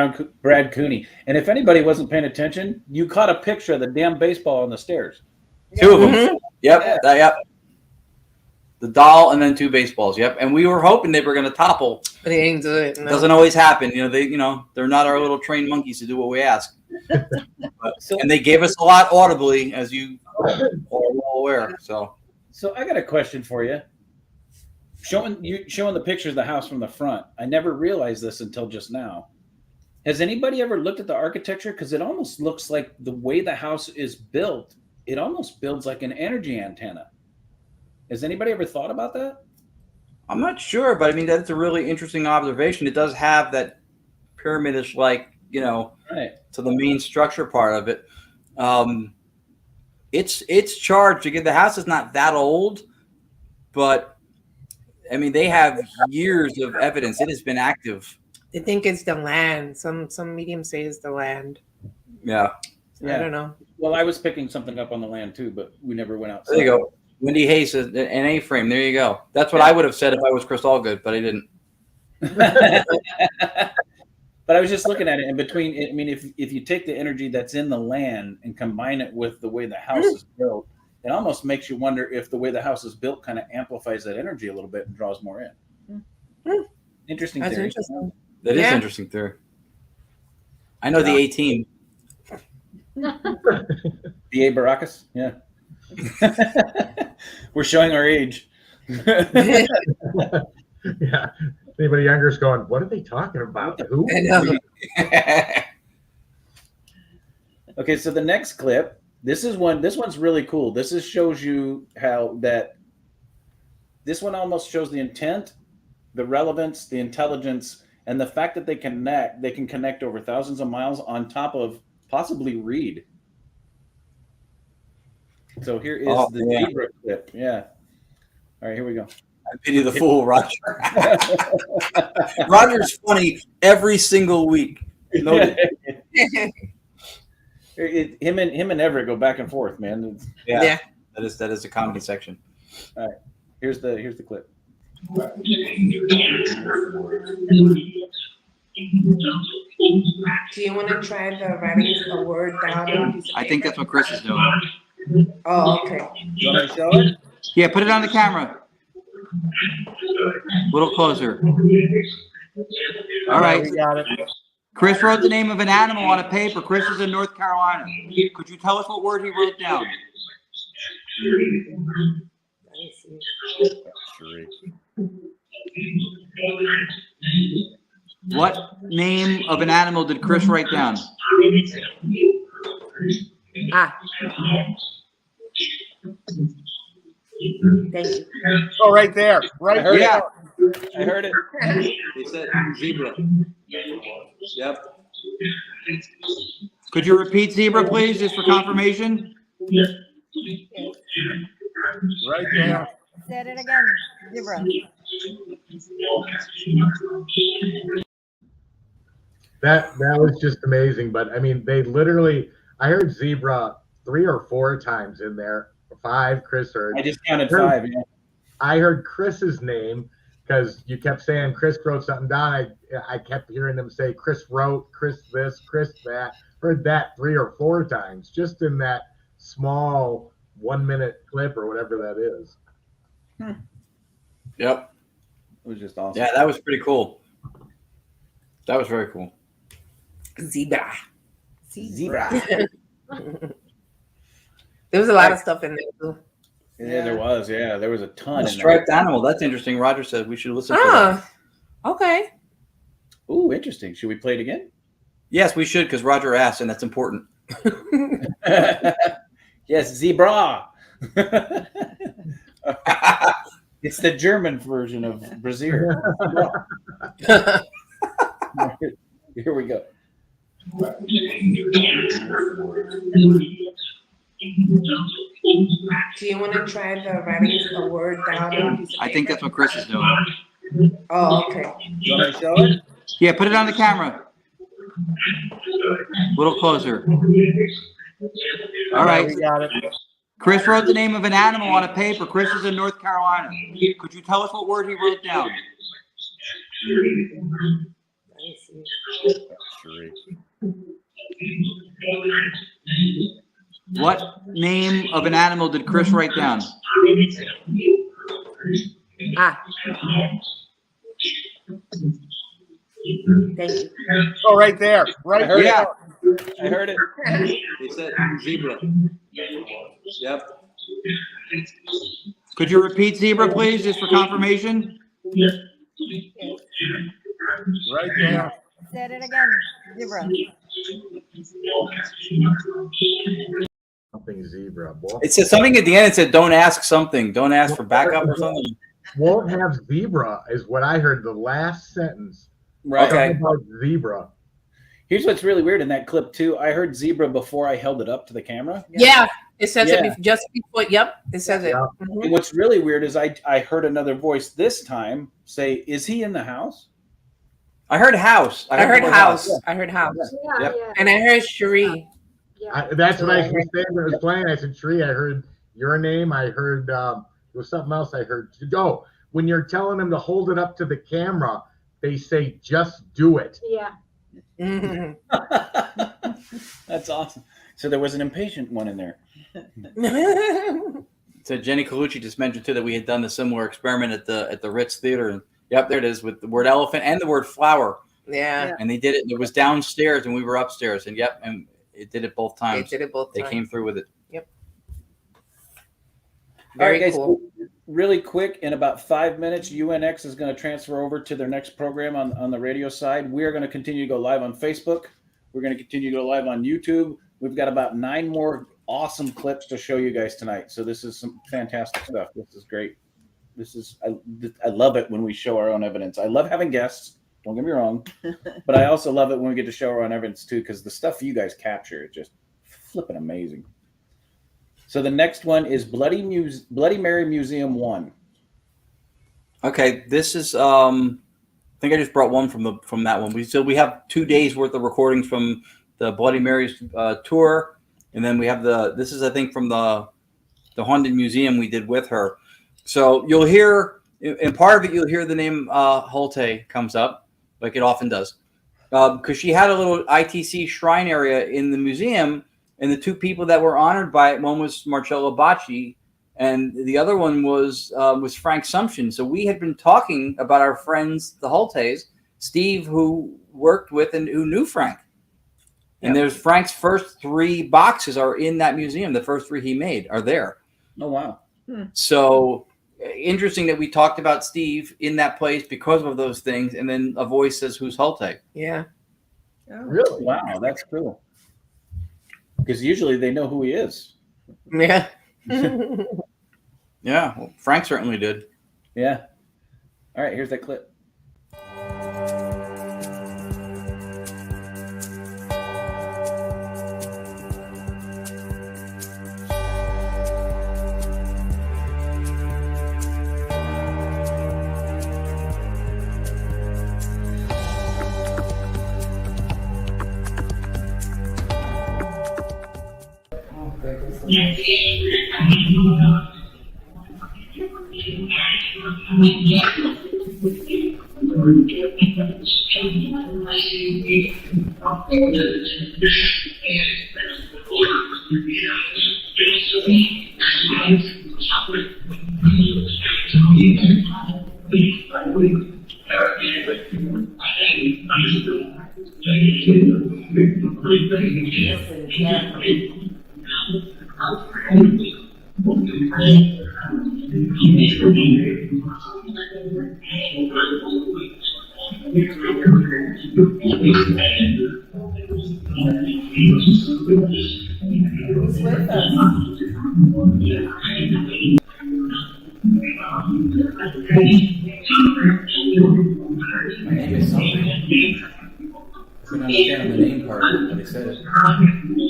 Brad Cooney. And if anybody wasn't paying attention, you caught a picture of the damn baseball on the stairs.
2 of them. Yep. Yep. The doll and then 2 baseballs. Yep. And we were hoping they were going to topple.
But they ain't do it. No.
Doesn't always happen. They're not our little trained monkeys to do what we ask. And they gave us a lot audibly, as you are well aware. So
I got a question for you. Showing the pictures of the house from the front. I never realized this until just now. Has anybody ever looked at the architecture? Because it almost looks like the way the house is built, it almost builds like an energy antenna. Has anybody ever thought about that?
I'm not sure, but I mean, that's a really interesting observation. It does have that pyramid-ish, like,
right,
to the main structure part of it. It's charged. Again, the house is not that old, but I mean, they have years of evidence. It has been active.
They think it's the land. Some mediums say it's the land.
Yeah.
I don't know.
Well, I was picking something up on the land too, but we never went outside.
There you go. Wendy Hayes says an A-frame. There you go. That's what I would have said if I was Chris Allgood, but I didn't.
But I was just looking at it, and between, I mean, if you take the energy that's in the land and combine it with the way the house is built, it almost makes you wonder if the way the house is built kind of amplifies that energy a little bit and draws more in. Interesting
That's
theory.
interesting.
That is interesting theory. I know the A-team.
B.A. Baracus? Yeah. We're showing our age.
Yeah. Anybody younger is going, what are they talking about? Who?
Okay, so the next clip, this one's really cool. This shows you how that this one almost shows the intent, the relevance, the intelligence, and the fact that they can connect over thousands of miles on top of possibly read. So here is the zebra clip. Yeah. All right, here we go.
I pity the fool, Roger. Roger's funny every single week. Him
and Everett go back and forth, man.
Yeah. That is a comedy section.
All right. Here's the clip.
Do you want to try the writing a word down?
I think that's what Chris is doing.
Oh, okay.
You want me to show it?
Yeah, put it on the camera. A little closer. All right.
We got it.
Chris wrote the name of an animal on a paper. Chris is in North Carolina. Could you tell us what word he wrote down? What name of an animal did Chris write down?
Thank you.
Oh, right there. Right there.
Yeah.
I heard it.
They said zebra. Yep. Could you repeat zebra, please, just for confirmation?
Right there.
Said it again. Zebra.
That was just amazing. But I mean, they literally, I heard zebra 3 or 4 times in there. 5, Chris heard.
I just counted 5. Yeah.
I heard Chris's name because you kept saying Chris wrote something down. I kept hearing them say Chris wrote, Chris this, Chris that. Heard that 3 or 4 times just in that small 1-minute clip or whatever that is.
Yep.
It was just awesome.
Yeah, that was pretty cool. That was very cool.
Zebra.
Zebra.
There was a lot of stuff in there too.
Yeah, there was. Yeah, there was a ton.
A striped animal. That's interesting. Roger said we should listen to that.
Okay.
Ooh, interesting. Should we play it again?
Yes, we should, because Roger asked, and that's important.
Yes, zebra. It's the German version of Brazil. Here we go.
Do you want to try the writing a word down?
I think that's what Chris is doing.
Oh, okay.
You want me to show it?
Yeah, put it on the camera. A little closer. All right.
We got it.
Chris wrote the name of an animal on a paper. Chris is in North Carolina. Could you tell us what word he wrote down? What name of an animal did Chris write down?
Thank you.
Oh, right there. Right there.
Yeah.
I heard it.
They said zebra. Yep. Could you repeat zebra, please, just for confirmation?
Right there.
Said it again. Zebra.
Something zebra.
It said something at the end. It said, "Don't ask something. Don't ask for backup or something."
Won't have zebra is what I heard. The last sentence.
Right.
Okay.
About zebra.
Here's what's really weird in that clip too. I heard zebra before I held it up to the camera.
Yeah, it says
Yeah.
it just before. Yep, it says it.
Yeah.
Mhm.
And what's really weird is I heard another voice this time say, "Is he in the house?"
I heard house.
I heard
the word
house. I heard house.
Yeah,
Yep.
yeah.
And I heard Cherie.
Yeah.
That's what I was saying when it was playing. I said, Tree, I heard your name. I heard there was something else I heard. Oh, when you're telling them to hold it up to the camera, they say, just do it.
Yeah.
Mhm.
That's awesome. So there was an impatient one in there.
So Jenny Colucci just mentioned too that we had done a similar experiment at the Ritz Theater, and yep, there it is with the word elephant and the word flower,
Yeah,
and they did it. It was downstairs and we were upstairs, and yep, and it did it both
they
times.
did it both
They
times.
came through with it.
Yep.
All right,
Very
guys.
cool.
Really quick, in about 5 minutes, UNX is going to transfer over to their next program on the radio side. We are going to continue to go live on Facebook. We're going to continue to go live on YouTube. We've got about 9 more awesome clips to show you guys tonight. So this is some fantastic stuff. This is great. I love it when we show our own evidence. I love having guests. Don't get me wrong, but I also love it when we get to show our own evidence too, because the stuff you guys capture is just flipping amazing. So the next one is Bloody Mary Museum 1.
Okay, this is I think I just brought one from that one. We have 2 days worth of recordings from the Bloody Mary's tour, and then we have this is I think from the Haunted Museum we did with her. So you'll hear in part of it you'll hear the name Holte comes up like it often does, because she had a little ITC shrine area in the museum. And the 2 people that were honored by it, one was Marcello Bacci, and the other one was Frank Sumption. So we had been talking about our friends, the Holtes, Steve, who worked with and who knew Frank. And there's Frank's first 3 boxes are in that museum. The first 3 he made are there.
Oh, wow.
So interesting that we talked about Steve in that place because of those things. And then a voice says, who's Holte?
Yeah.
Really?
Wow, that's cool. Because usually they know who he is.
Yeah.
Yeah, well, Frank certainly did.
Yeah. All right, here's that clip.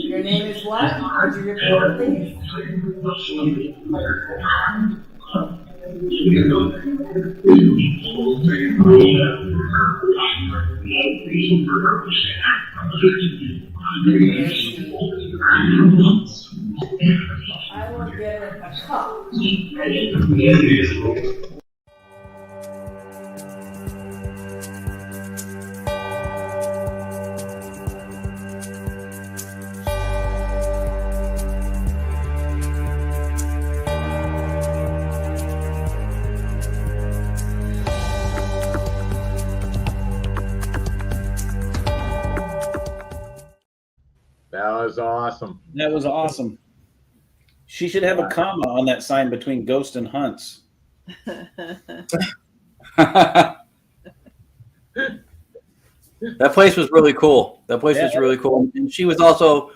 Your name is what? Could you repeat it, please? get a cup.
That was awesome.
That was awesome. She should have a comma on that sign between ghost and hunts.
That place was really cool. That place was really cool. And she was also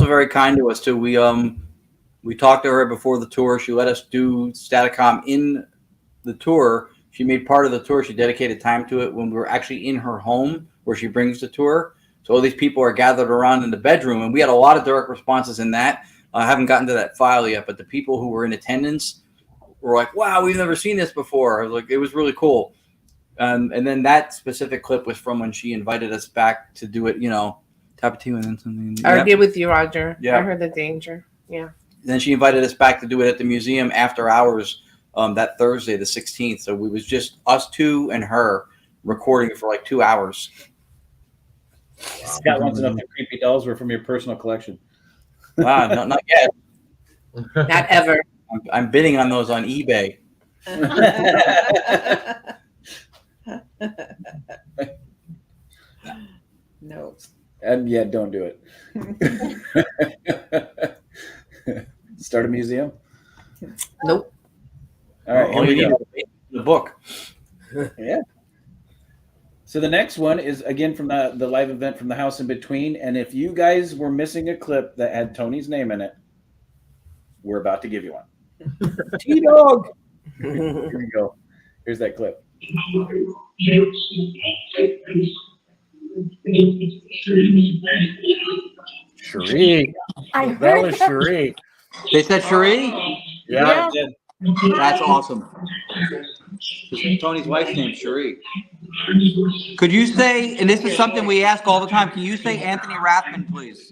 very kind to us too. We talked to her before the tour. She let us do STATICOM in the tour. She made part of the tour. She dedicated time to it when we were actually in her home where she brings the tour. So all these people are gathered around in the bedroom, and we had a lot of direct responses in that. I haven't gotten to that file yet, but the people who were in attendance were like, "Wow, we've never seen this before." I was like, it was really cool. And then that specific clip was from when she invited us back to do it. Tap a tea and then something.
I agree with you, Roger.
Yeah.
I heard the danger. Yeah.
Then she invited us back to do it at the museum after hours that Thursday, the 16th. So we was just us two and her recording for like 2 hours.
Scott wants to know if the creepy dolls were from your personal collection.
Wow, not yet.
Not ever.
I'm bidding on those on eBay.
No.
And yeah, don't do it. Start a museum?
Nope.
All right,
All
here
you
we
need
go.
is the book.
Yeah. So the next one is again from the live event from the House in Between. And if you guys were missing a clip that had Tony's name in it, we're about to give you one. T-Dog. Here we go. Here's that clip.
Cherie. That was Cherie.
They said Cherie?
Yeah.
That's awesome. Tony's wife's name, Cherie. Could you say, and this is something we ask all the time, can you say Anthony Rathman, please?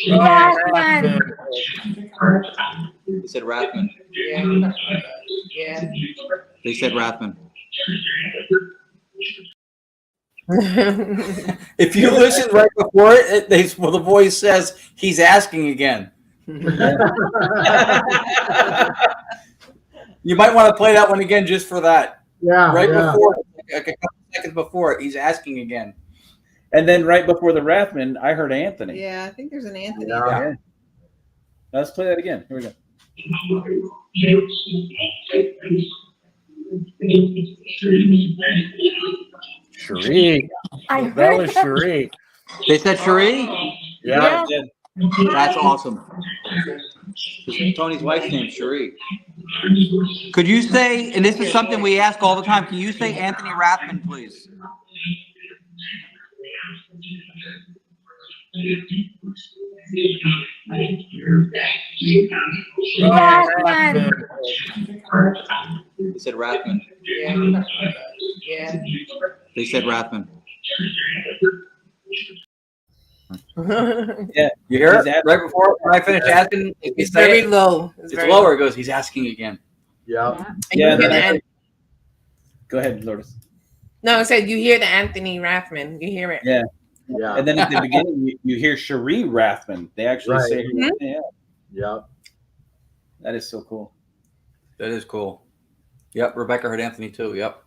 Rathman.
They said Rathman.
Yeah.
They said Rathman. If you listen right before it, the voice says he's asking again. You might want to play that one again just for that.
Yeah.
Right before, like a couple seconds before it, he's asking again.
And then right before the Rathman, I heard Anthony.
Yeah, I think there's an Anthony.
Yeah. Let's play that again. Here we go.
Cherie. That was Cherie.
They said Cherie?
Yeah.
That's awesome. Tony's wife's name, Cherie. Could you say, and this is something we ask all the time, can you say Anthony Rathman, please?
Rathman.
They said Rathman.
Yeah.
They said Rathman.
Yeah,
you hear it? Right before when I finish asking,
it's very low.
It's lower. It goes, he's asking again.
Yeah.
Yeah. Go ahead, Lourdes.
No, I said you hear the Anthony Rathman. You hear it.
Yeah.
Yeah.
And then at the beginning, you hear Cherie Rathman. They actually say,
Mm-hmm.
Yeah.
That is so cool.
That is cool. Yep. Rebecca heard Anthony too. Yep.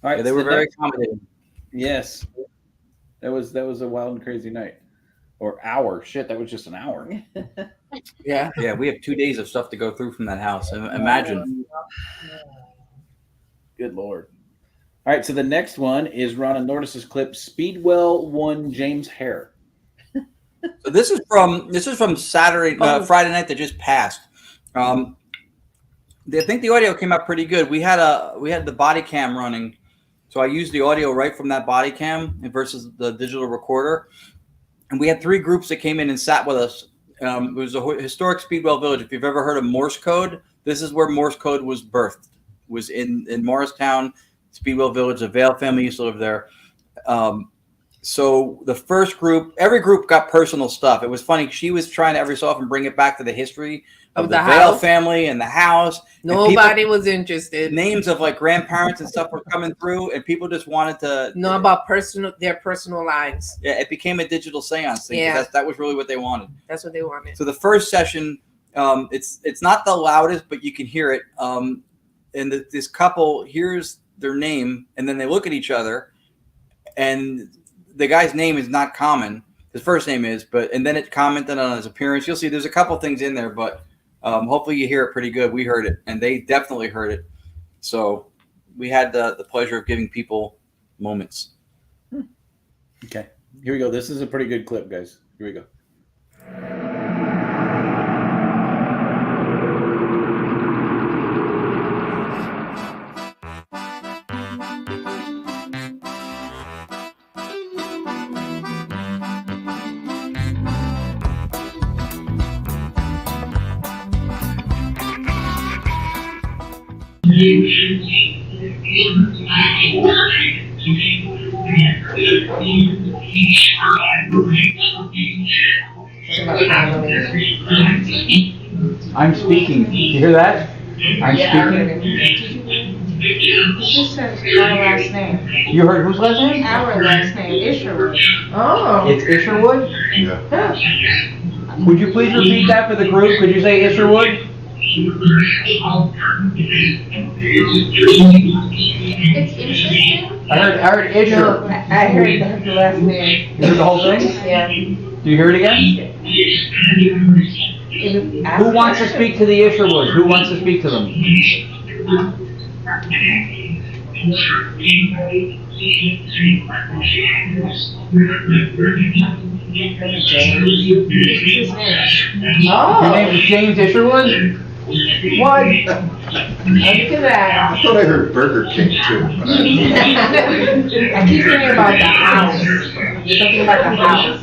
All right.
Yeah, they were very accommodating.
Yes. That was a wild and crazy night. Or hour. Shit, that was just an hour.
Yeah.
Yeah, we have 2 days of stuff to go through from that house. Imagine.
Good Lord. All right, so the next one is Ron and Lourdes' clip, Speedwell won James Hare.
So this is from Saturday, Friday night that just passed. I think the audio came out pretty good. We had the body cam running, so I used the audio right from that body cam versus the digital recorder. And we had 3 groups that came in and sat with us. It was a historic Speedwell village. If you've ever heard of Morse code, this is where Morse code was birthed. Was in Morristown. Speedwell Village. The Vale family used to live there. So the first group, every group got personal stuff. It was funny. She was trying to every so often bring it back to the history of the Vale family and the house.
Nobody was interested.
Names of like grandparents and stuff were coming through, and people just wanted to
know about their personal lives.
Yeah, it became a digital seance thing.
Yeah.
That was really what they wanted.
That's what they wanted.
So the first session, it's not the loudest, but you can hear it. And this couple hears their name, and then they look at each other, and the guy's name is not common. His first name is, and then it commented on his appearance. You'll see there's a couple things in there, but hopefully you hear it pretty good. We heard it, and they definitely heard it. So we had the pleasure of giving people moments.
Okay, here we go. This is a pretty good clip, guys. Here we go.
I'm speaking. Did you hear that? I'm speaking.
He just said our last name.
You heard whose last name?
Our last name, Isherwood.
Oh.
It's Isherwood?
Yeah.
Would you please repeat that for the group? Could you say Isherwood?
It's interesting.
I heard Isher.
No, I heard the last name.
You heard the whole thing?
Yeah.
Do you hear it again? Who wants to speak to the Isherwoods? Who wants to speak to them?
Oh.
Your name is James Isherwood? What?
Look at that.
I thought I heard Burger King too.
I keep hearing about the house. Something about the house.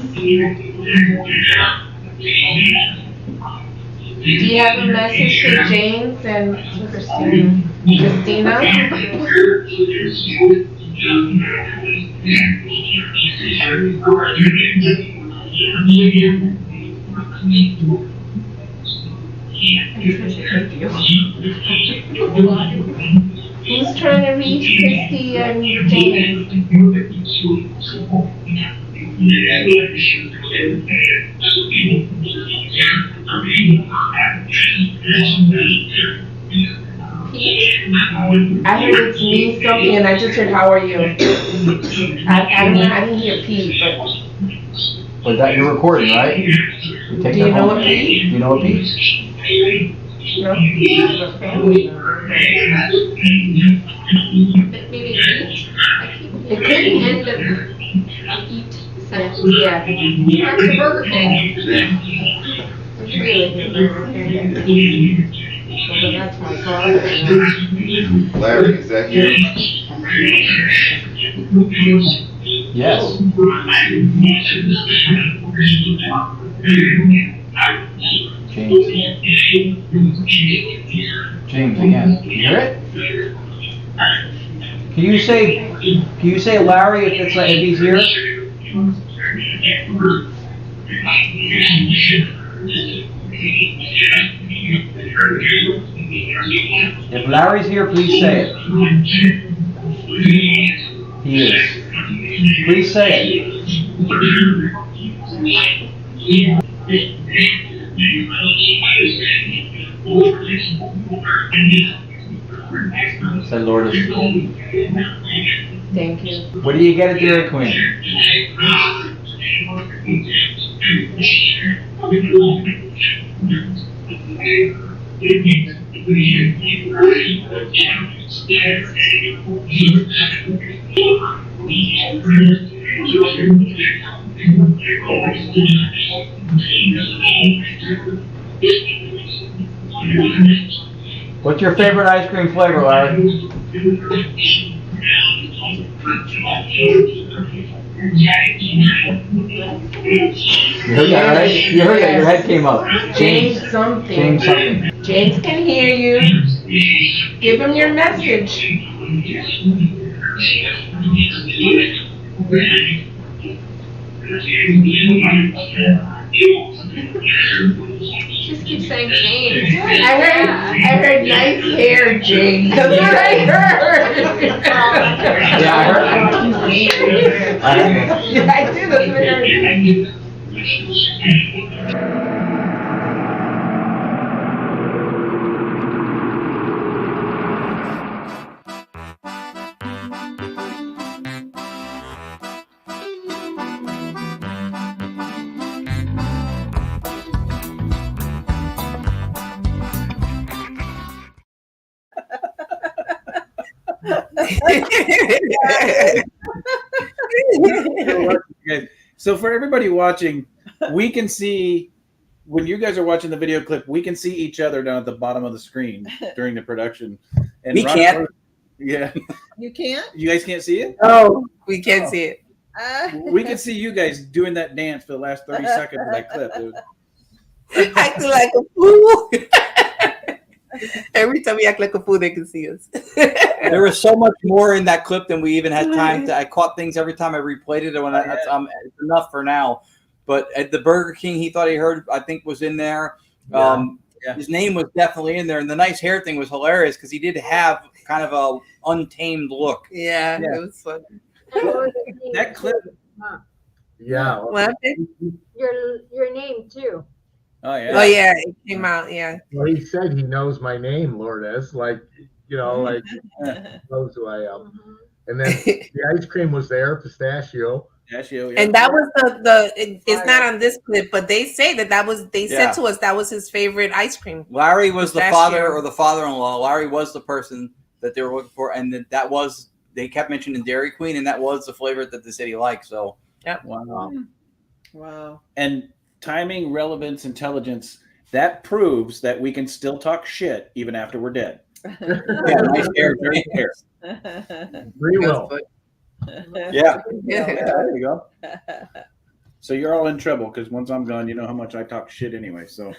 Do you have a message for James and Christina? Who's trying to reach Christy and James? I heard it's me, Sophie, and I just heard how are you. I didn't hear Pete,
But that you're recording, right?
Do you know what Pete?
Do you know what Pete?
No, he's a family member. It could end up eat. Yeah. Back to Burger King. Really? Well, that's my father.
Larry, is that you?
Yes. James again. You hear it? Can you say Larry if he's here? If Larry's here, please say it. He is. Please say it. Said Lourdes.
Thank you.
What do you get at Dairy Queen? What's your favorite ice cream flavor, Larry? You heard that, right? You heard that. Your head came up.
James something.
James something.
James can hear you. Give him your message. Just keep saying James. I heard nice hair, James. That's what I heard.
Yeah, I heard.
Yeah, I do. That's what I heard.
So for everybody watching, we can see when you guys are watching the video clip, we can see each other down at the bottom of the screen during the production. And
We can't.
Yeah.
You can't?
You guys can't see it?
No, we can't see it.
We can see you guys doing that dance for the last 30 seconds of that clip.
Acting like a fool. Every time we act like a fool, they can see us.
There was so much more in that clip than we even had time to. I caught things every time I replayed it. And it's enough for now. But at the Burger King, he thought he heard, I think, was in there. His name was definitely in there. And the nice hair thing was hilarious because he did have kind of a untamed look.
Yeah. It was fun.
That clip.
Yeah.
What?
Your name too.
Oh yeah.
Oh yeah, it came out. Yeah.
Well, he said he knows my name, Lourdes. Like, you know, like knows who I am. And then the ice cream was there, pistachio.
Pistachio. Yeah.
And that was it's not on this clip, but they say that was they said to us that was his favorite ice cream.
Larry was the
Pistachio.
father or the father-in-law. Larry was the person that they were looking for, and that was they kept mentioning Dairy Queen, and that was the flavor that the city liked. So
yep.
Wow.
And timing, relevance, intelligence, that proves that we can still talk shit even after we're dead. Yeah, nice hair, very hair.
Free will.
Yeah. There you go. So you're all in trouble because once I'm gone, you know how much I talk shit anyway. So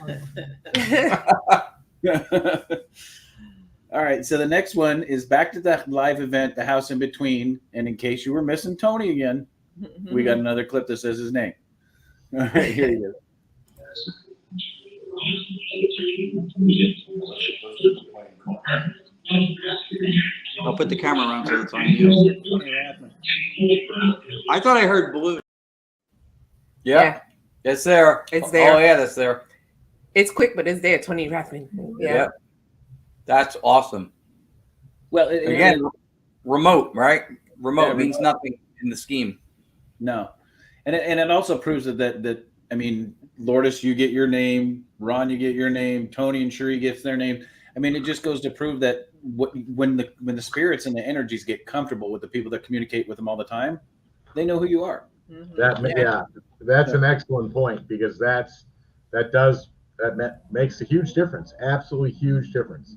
all right. So the next one is back to the live event, The House in Between. And in case you were missing Tony again, we got another clip that says his name. All right, here he is.
I'll put the camera around so it's on you. I thought I heard blue. Yeah. It's there.
It's there.
Oh yeah, that's there.
It's quick, but it's there. 20 Rathman. Yeah.
That's awesome.
Well,
again, remote, right? Remote means nothing in the scheme.
No. And it also proves that I mean, Lourdes, you get your name, Ron, you get your name, Tony and Cherie gets their name. I mean, it just goes to prove that when the spirits and the energies get comfortable with the people that communicate with them all the time, they know who you are.
That's an excellent point because that makes a huge difference. Absolutely huge difference.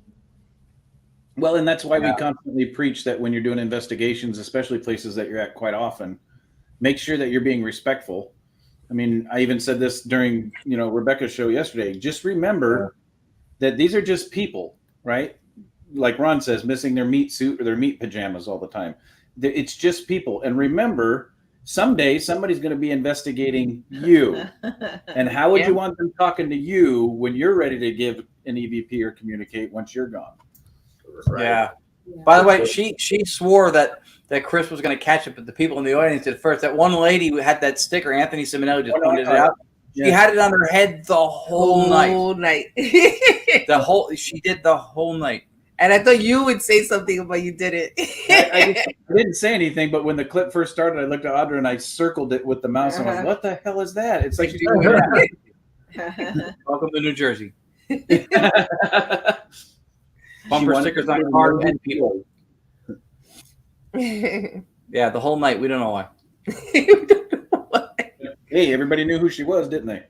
Well, and that's why we constantly preach that when you're doing investigations, especially places that you're at quite often, make sure that you're being respectful. I mean, I even said this during, Rebecca's show yesterday. Just remember that these are just people, right? Like Ron says, missing their meat suit or their meat pajamas all the time. It's just people. And remember, someday somebody's going to be investigating you. And how would you want them talking to you when you're ready to give an EVP or communicate once you're gone?
Right.
Yeah. By the way, she swore that Chris was going to catch it, but the people in the audience did first. That one lady who had that sticker, Anthony Simonelli, just pointed it out. She had it on her head the whole night. She did the whole night.
And I thought you would say something, but you didn't.
I didn't say anything, but when the clip first started, I looked at Audra and I circled it with the mouse. And I went, what the hell is that? It's like she's doing that.
Welcome to New Jersey. Bumper stickers on cars and people. Yeah, the whole night. We don't know why.
Hey, everybody knew who she was, didn't they?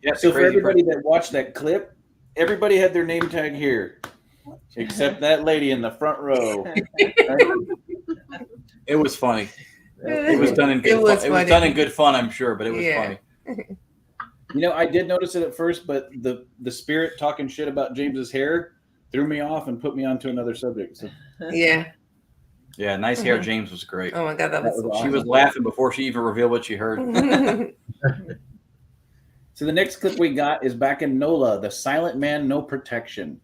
Yeah. So for everybody that watched that clip, everybody had their name tag here, except that lady in the front row.
It was funny. It was done in good fun. It was done in good fun, I'm sure, but it was funny.
I did notice it at first, but the spirit talking shit about James's hair threw me off and put me onto another subject. So.
Yeah.
Yeah, nice hair. James was great.
Oh my God, that was so
She
awesome.
was laughing before she even revealed what she heard.
So the next clip we got is back in NOLA, the silent man, no protection.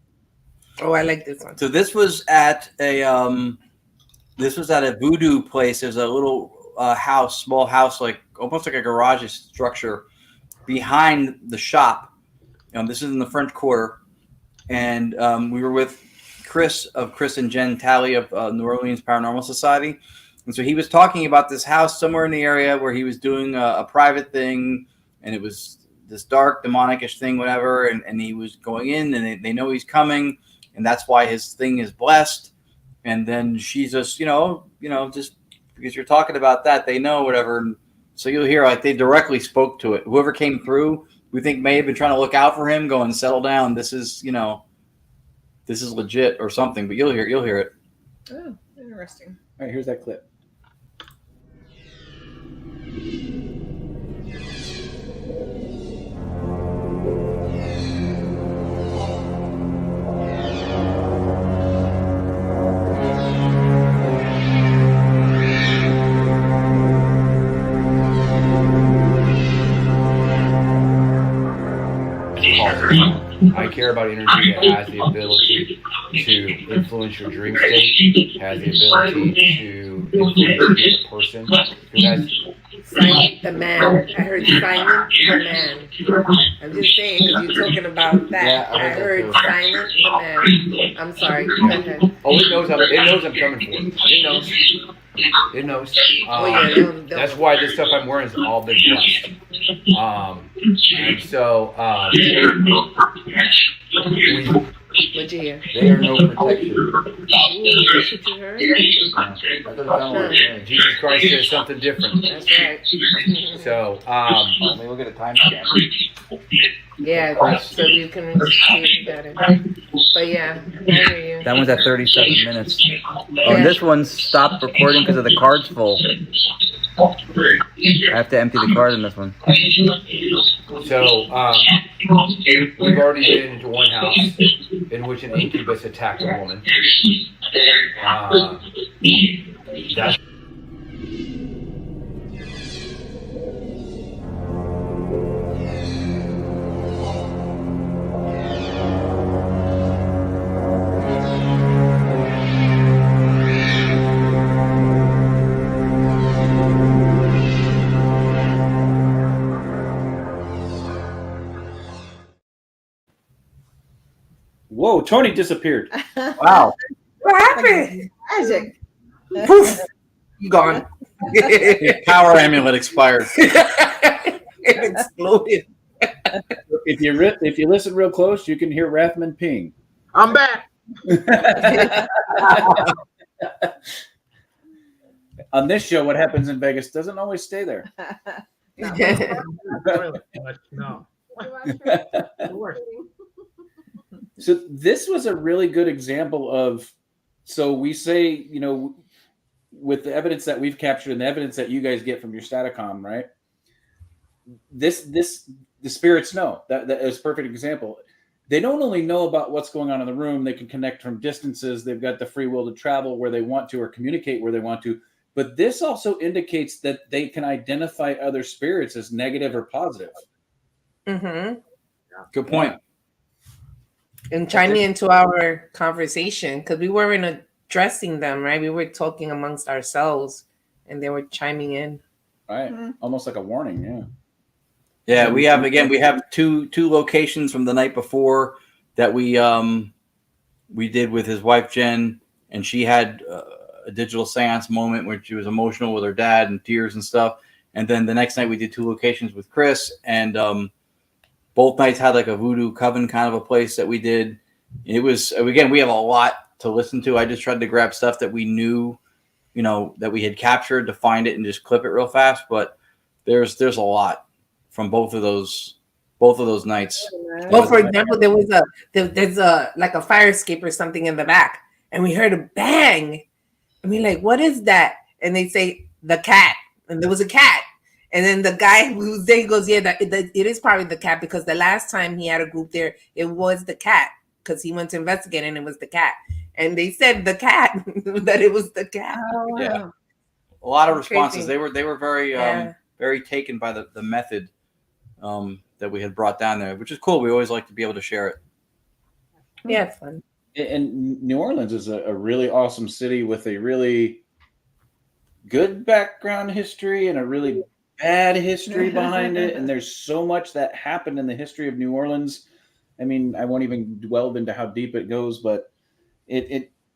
Oh, I like this one.
So this was at a voodoo place. There's a little house, small house, like almost like a garage structure behind the shop. This is in the French Quarter, and we were with Chris and Jen Talley of New Orleans Paranormal Society, and so he was talking about this house somewhere in the area where he was doing a private thing, and it was this dark demonic-ish thing, whatever, and he was going in, and they know he's coming, and that's why his thing is blessed. And then she's just, just because you're talking about that, they know whatever. And so you'll hear like they directly spoke to it. Whoever came through, we think may have been trying to look out for him, going, settle down. This is legit or something. But you'll hear it.
Oh, interesting.
All right, here's that clip.
I care about energy that has the ability to influence your dream state, has the ability to influence you as a person.
Silent the man. I heard silent the man. I'm just saying because you're talking about that.
Yeah,
I heard silent the man. I'm sorry. Go ahead.
Oh, it knows I'm coming for it. It knows. It knows. That's why this stuff I'm wearing has all been blessed. And so
What'd you hear?
they are no protection.
Ooh, that's what you heard?
Jesus Christ says something different.
That's right.
So let me look at a timestamp.
Yeah, so you can see better. But yeah, I hear you.
That one's at 37 minutes. Oh, this one stopped recording because of the card's full. I have to empty the card in this one.
So we've already been into one house in which an incubus attacked a woman. That's
Whoa, Tony disappeared.
Wow.
What happened?
Magic.
Poof. You gone.
Power amulet expired.
It exploded.
If you listen real close, you can hear Rathman ping.
I'm back.
On this show, what happens in Vegas doesn't always stay there.
No.
So this was a really good example of, so we say, with the evidence that we've captured and the evidence that you guys get from your STATICOM, right? The spirits know. That is a perfect example. They don't only know about what's going on in the room, they can connect from distances, they've got the free will to travel where they want to or communicate where they want to. But this also indicates that they can identify other spirits as negative or positive.
Mm-hmm.
Good point.
And chiming into our conversation, because we weren't addressing them, right? We were talking amongst ourselves, and they were chiming in.
Right. Almost like a warning, yeah.
Yeah, we have two locations from the night before that we did with his wife Jen, and she had a digital seance moment where she was emotional with her dad and tears and stuff. And then the next night we did 2 locations with Chris, and both nights had like a voodoo coven kind of a place that we did. It was, again, we have a lot to listen to. I just tried to grab stuff that we knew, that we had captured to find it and just clip it real fast. But there's a lot from both of those nights.
Well, for example, there's like a fire escape or something in the back, and we heard a bang. And we're like, what is that? And they say the cat, and there was a cat. And then the guy who's there goes, yeah, it is probably the cat, because the last time he had a group there, it was the cat, because he went to investigate and it was the cat. and they said the cat that it was the cat.
Oh,
Yeah. A lot of responses.
Crazy.
They were very
Yeah.
very taken by the method that we had brought down there, which is cool. We always like to be able to share it.
Yeah, it's fun.
And New Orleans is a really awesome city with a really good background history and a really bad history behind it. And there's so much that happened in the history of New Orleans. I mean, I won't even delve into how deep it goes, but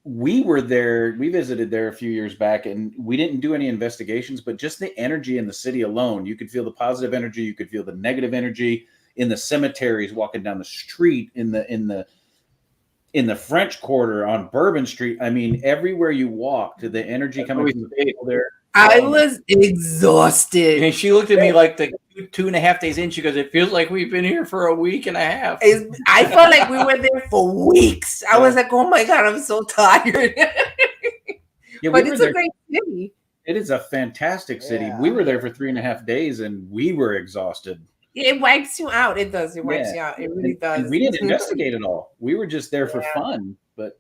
we were there. We visited there a few years back, and we didn't do any investigations, but just the energy in the city alone, you could feel the positive energy, you could feel the negative energy in the cemeteries, walking down the street, in the French Quarter on Bourbon Street. I mean, everywhere you walked, the energy coming from the people there.
I was exhausted.
And she looked at me like the 2.5 days in. She goes, "It feels like we've been here for a week and a half."
I felt like we were there for weeks. I was like, "Oh my God, I'm so tired." But it's a great city.
It is a fantastic city.
Yeah.
We were there for 3.5 days, and we were exhausted.
It wipes you out. It does. It wipes you out. It really does.
And we didn't investigate at all. We were just there for fun. But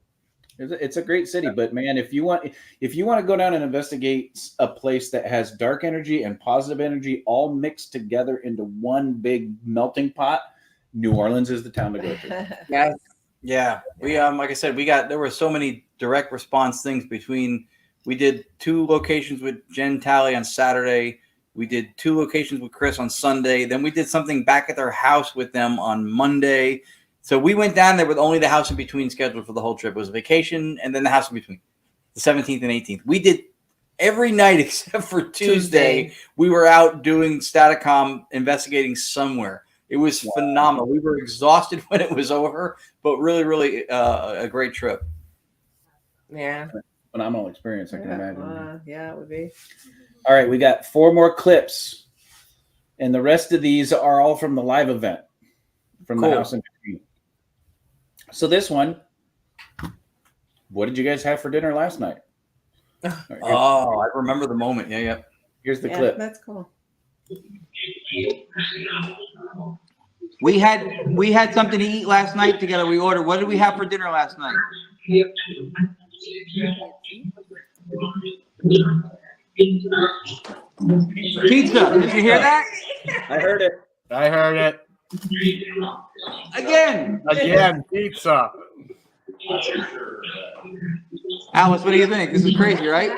it's a great city. But man, if you want to go down and investigate a place that has dark energy and positive energy all mixed together into one big melting pot, New Orleans is the town to go to.
Yes.
Yeah. We like I said, there were so many direct response things between. We did 2 locations with Jen Talley on Saturday. We did 2 locations with Chris on Sunday. Then we did something back at their house with them on Monday. So we went down there with only the house in between scheduled for the whole trip. It was a vacation and then the house in between, the 17th and 18th. We did every night except for Tuesday. We were out doing STATICOM, investigating somewhere. It was phenomenal. We were exhausted when it was over, but really, really a great trip.
Yeah.
Phenomenal experience, I can imagine.
Yeah, it would be.
All right, we got 4 more clips, and the rest of these are all from the live event from the house in between. So this one, what did you guys have for dinner last night?
Oh, I remember the moment. Yeah.
Here's the clip.
That's cool.
We had something to eat last night together. We ordered. What did we have for dinner last night? Pizza. Did you hear that?
I heard it.
Again,
pizza.
Alice, what do you think? This is crazy, right?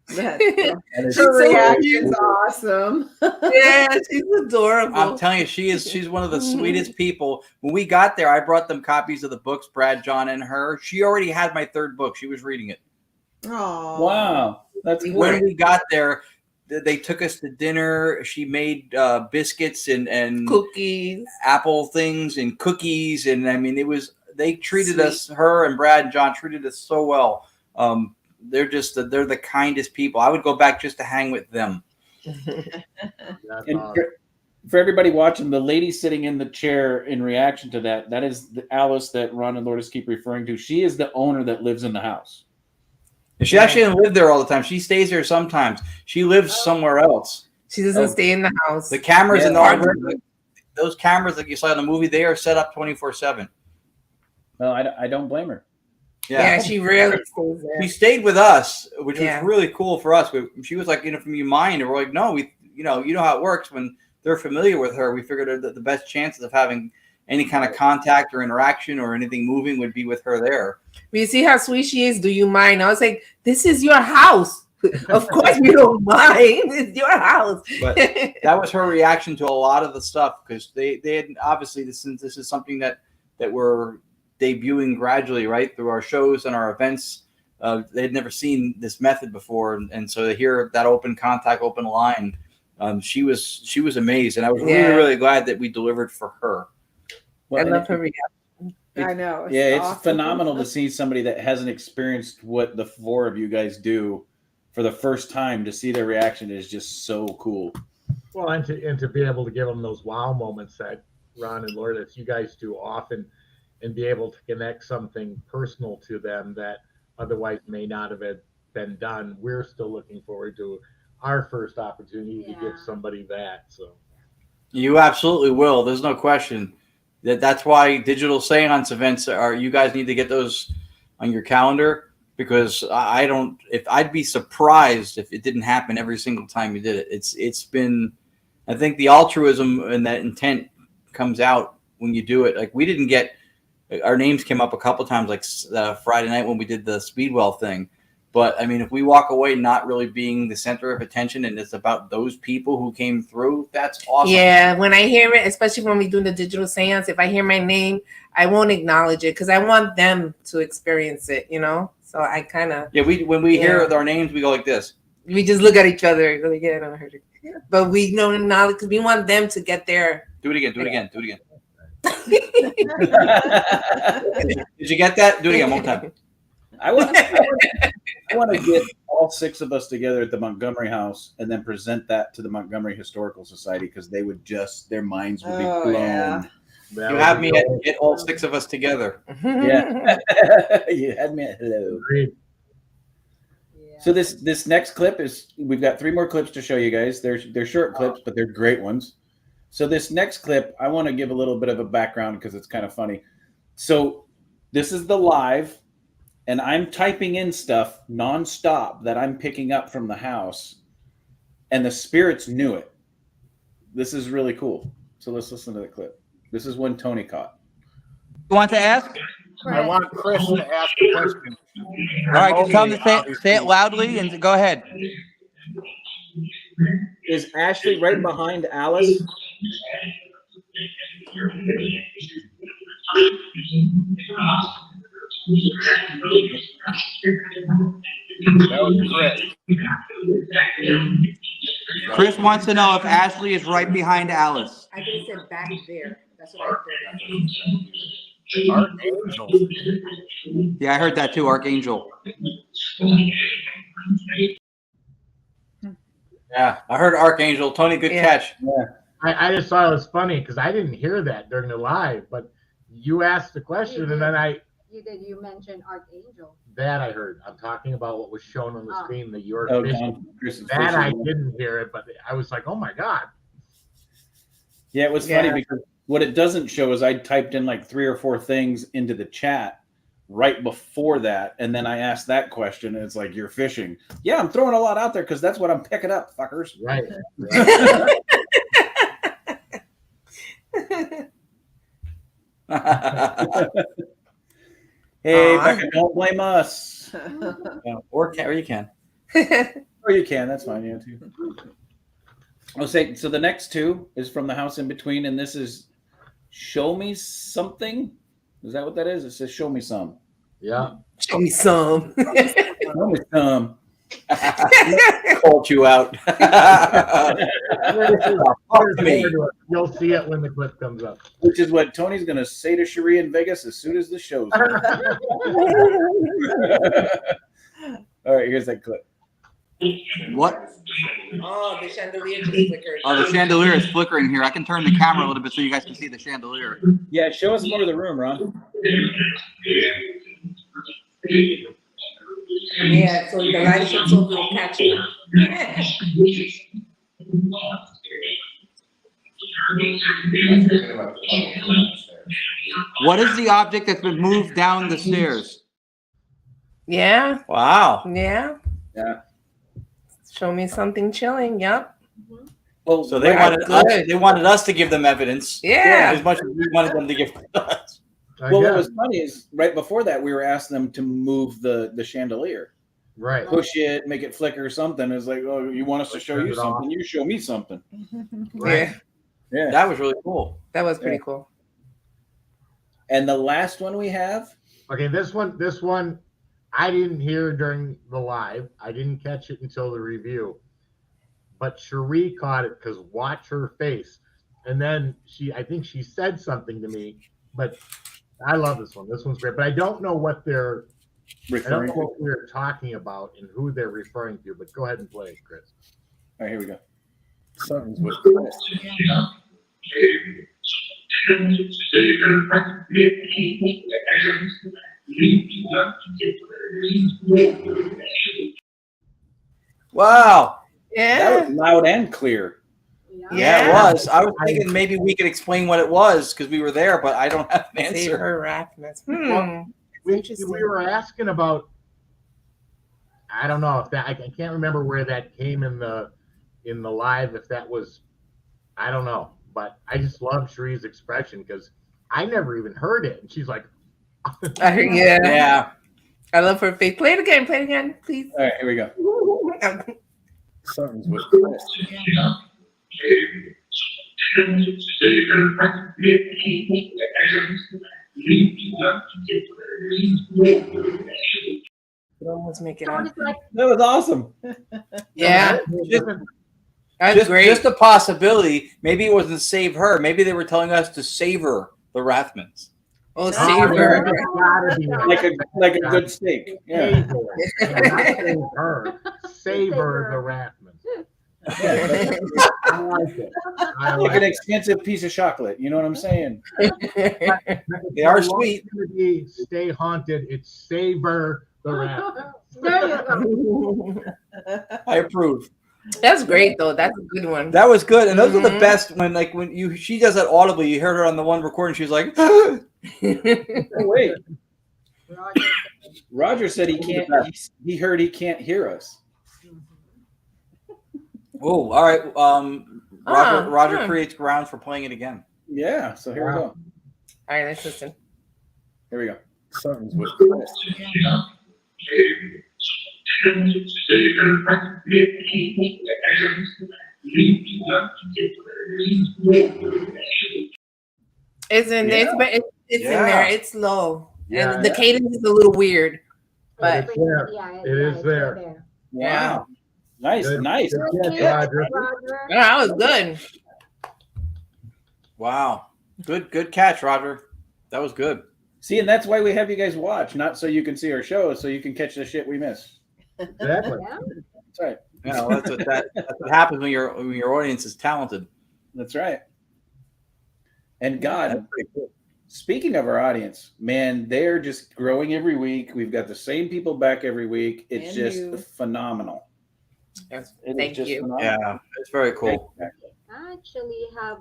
Her reaction's awesome.
Yeah, she's adorable.
I'm telling you, she's one of the sweetest people. When we got there, I brought them copies of the books, Brad, John, and her. She already had my 3rd book. She was reading it.
Oh,
wow. That's cool.
When we got there, they took us to dinner. She made biscuits and
cookies,
apple things and cookies. And I mean, they treated us, her and Brad and John treated us so well. They're the kindest people. I would go back just to hang with them.
And for everybody watching, the lady sitting in the chair in reaction to that is the Alice that Ron and Lourdes keep referring to. She is the owner that lives in the house.
She actually doesn't live there all the time. She stays there sometimes. She lives somewhere else.
She doesn't stay in the house.
The cameras in those cameras that you saw in the movie, they are set up 24/7.
Well, I don't blame her.
Yeah, she really stays there.
She stayed with us, which was really cool for us. She was like, from your mind, and we're like, no, you know how it works. When they're familiar with her, we figured that the best chances of having any kind of contact or interaction or anything moving would be with her there.
But you see how sweet she is? Do you mind? I was like, this is your house. Of course we don't mind. It's your house.
But that was her reaction to a lot of the stuff, because they had obviously, since this is something that we're debuting gradually, right, through our shows and our events. They had never seen this method before, and so to hear that open contact, open line, she was amazed, and I was really glad that we delivered for her.
Well, I love her reaction.
I know.
It's
awesome.
phenomenal to see somebody that hasn't experienced what the 4 of you guys do for the first time. To see their reaction is just so cool.
Well, and to be able to give them those wow moments that Ron and Lourdes, you guys do often, and be able to connect something personal to them that otherwise may not have been done. We're still looking forward to our first opportunity to give somebody that. So
you absolutely will. There's no question. That's why digital seance events are. You guys need to get those on your calendar, because I don't. If I'd be surprised if it didn't happen every single time you did it. It's been. I think the altruism and that intent comes out when you do it. Like, we didn't get our names came up a couple times, like Friday night when we did the Speedwell thing. But I mean, if we walk away not really being the center of attention and it's about those people who came through, that's awesome.
Yeah, when I hear it, especially when we do the digital seance, if I hear my name, I won't acknowledge it because I want them to experience it, you know? So I kind of...
Yeah, when we hear our names, we go like this.
We just look at each other. Like, yeah, I don't heard it. But we don't acknowledge because we want them to get there.
Do it again. Did you get that? Do it again one time.
I want to get all 6 of us together at the Montgomery House and then present that to the Montgomery Historical Society, because they would their minds would be blown.
Yeah.
You have me get all 6 of us together.
Yeah. You had me at hello. So this next clip is, we've got 3 more clips to show you guys. They're short clips, but they're great ones. So this next clip, I want to give a little bit of a background because it's kind of funny. So this is the live, and I'm typing in stuff nonstop that I'm picking up from the house, and the spirits knew it. This is really cool. So let's listen to the clip. This is when Tony caught.
You want to ask?
I want Chris to ask a question.
All right, just tell him to say it loudly and go ahead.
Is Ashley right behind Alice?
That was Chris.
Chris wants to know if Ashley is right behind Alice.
I think it said back there. That's what I heard.
Archangel.
Yeah, I heard that too, Archangel. Yeah, I heard Archangel. Tony, good catch.
Yeah.
I just thought it was funny because I didn't hear that during the live, but you asked the question and then
You mentioned Archangel.
that I heard. I'm talking about what was shown on the screen, the York
Oh,
vision.
Chris's
That
vision.
I didn't hear it, but I was like, oh my God.
Yeah, it was funny because what it doesn't show is I typed in like 3 or 4 things into the chat right before that, and then I asked that question, and it's like, you're fishing. Yeah, I'm throwing a lot out there because that's what I'm picking up, fuckers.
Right.
Hey, Becca, don't blame us.
Or you can.
Or you can. That's fine. Yeah, too. I'll say, so the next 2 is from the house in between, and this is Show Me Something. Is that what that is? It says Show Me Some.
Yeah.
Show me some.
Show me some.
Called you out.
You'll see it when the clip comes up.
Which is what Tony's going to say to Cherie in Vegas as soon as the show's over. All right, here's that clip.
What?
Oh, the chandelier just flickered.
Oh, the chandelier is flickering here. I can turn the camera a little bit so you guys can see the chandelier.
Yeah, show us more of the room, Ron.
Yeah, so the light should so will catch it.
What is the object that's been moved down the stairs?
Yeah.
Wow.
Yeah.
Yeah.
Show me something chilling. Yep.
Well,
So they wanted us to give them evidence.
Yeah.
As much as we wanted them to give us.
Well, what was funny is right before that, we were asking them to move the chandelier.
Right.
Push it, make it flicker or something. It's like, oh, you want us to show you something? You show me something.
Right.
Yeah.
That was really cool.
That was pretty cool.
And the last one we have.
Okay, this one, I didn't hear during the live. I didn't catch it until the review. But Cherie caught it because watch her face. And then I think she said something to me, but I love this one. This one's great, but I don't know what they're
Referring
I don't know what we're talking about and who they're referring to, but go ahead and play it, Chris.
All right, here we go. Something's with Chris.
Wow.
Yeah.
That was loud and clear.
Yeah, it was. I was thinking maybe we could explain what it was because we were there, but I don't have an
Save
answer.
her wrappness.
Well, we were asking about. I don't know if that. I can't remember where that came in the live. If that was, I don't know. But I just love Cherie's expression because I never even heard it, and she's like,
yeah. I love her face. Play it again, please.
All right, here we go. Something's with
Could almost make it out.
That was awesome.
Yeah.
Just a possibility. Maybe it wasn't save her. Maybe they were telling us to savor the Rathmans.
Oh, savor.
Like a good steak. Yeah.
Savor the Rathmans. I like it.
Like an expensive piece of chocolate. You know what I'm saying?
They are sweet.
Stay haunted. It's savor the Rathmans.
There you go.
I approve.
That's great though. That's a good one.
That was good, and those are the best. When she does that audibly, you heard her on the one recording. She was like,
"Oh, wait." Roger said he can't. He heard he can't hear us.
"Oh, all right." Roger creates grounds for playing it again.
Yeah. So here we go.
All right, let's listen.
Here we go. Something's with
It's in there. It's in there. It's low.
Yeah.
And the cadence is a little weird. But
it's there. It is there.
Wow. Nice.
Good.
Nice.
Good catch, Roger.
Yeah, that was good.
Wow. Good catch, Roger. That was good.
See, and that's why we have you guys watch, not so you can see our show, so you can catch the shit we miss.
Exactly.
That's right.
You know, that's what happens when your audience is talented.
That's right. And God, speaking of our audience, man, they're just growing every week. We've got the same people back every week. It's
And
just
you.
phenomenal.
Yes.
It is
Thank
just
you.
phenomenal.
Yeah, it's very cool.
I actually have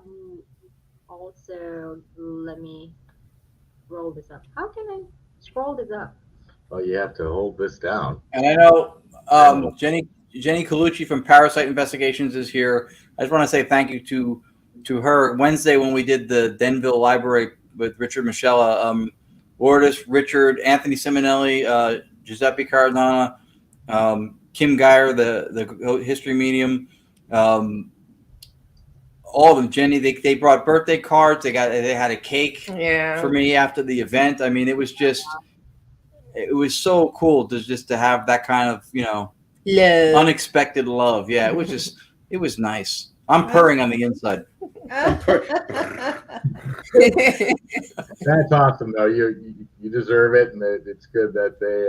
also, let me roll this up. How can I scroll this up?
Well, you have to hold this down.
And I know Jenny Colucci from Parasite Investigations is here. I just want to say thank you to her. Wednesday when we did the Denville Library with Richard Michella, Lourdes, Richard, Anthony Simonelli, Giuseppe Cardona, Kim Geyer, the history medium, all of them. Jenny, they brought birthday cards. They had a cake for me after the event. I mean, it was so cool to have that kind of
love.
Unexpected love. Yeah, it was nice. I'm purring on the inside.
That's awesome, though. You deserve it, and it's good that they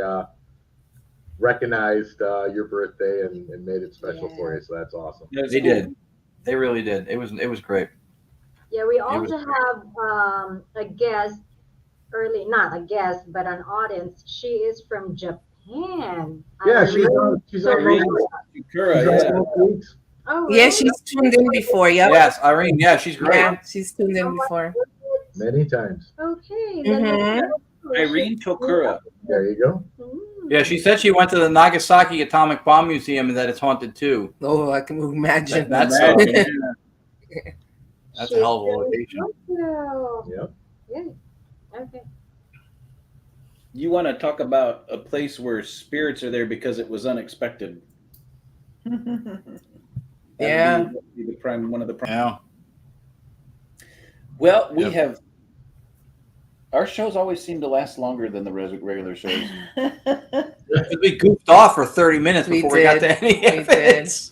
recognized your birthday and made it special for you. So that's awesome.
They did. They really did. It was great.
Yeah, we also have a guest not a guest, but an audience. She is from Japan.
Yeah, she's
Irene Sakura.
Oh,
yeah, she's tuned in before. Yep.
Yes, Irene. Yeah, she's great.
Yeah, she's tuned in before.
Many times.
Okay.
Irene Tokura.
There you go.
Yeah, she said she went to the Nagasaki Atomic Bomb Museum and that it's haunted too.
Oh, I can imagine.
That's a hell of a location.
Yep.
Yeah. Okay.
You want to talk about a place where spirits are there because it was unexpected.
Yeah.
One of the prime.
Yeah.
Well, we have. Our shows always seem to last longer than the regular shows.
We goofed off for 30 minutes before we got to any of it.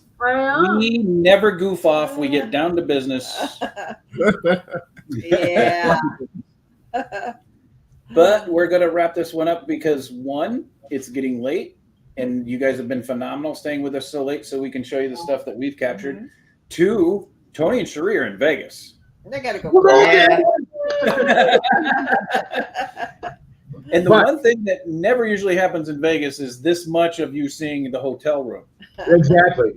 We never goof off. We get down to business.
Yeah.
But we're going to wrap this one up because, one, it's getting late, and you guys have been phenomenal staying with us so late so we can show you the stuff that we've captured. Mm-hmm. Two, Tony and Cherie are in Vegas.
And they got to go.
And the one thing that never usually happens in Vegas is this much of you seeing the hotel room.
Exactly.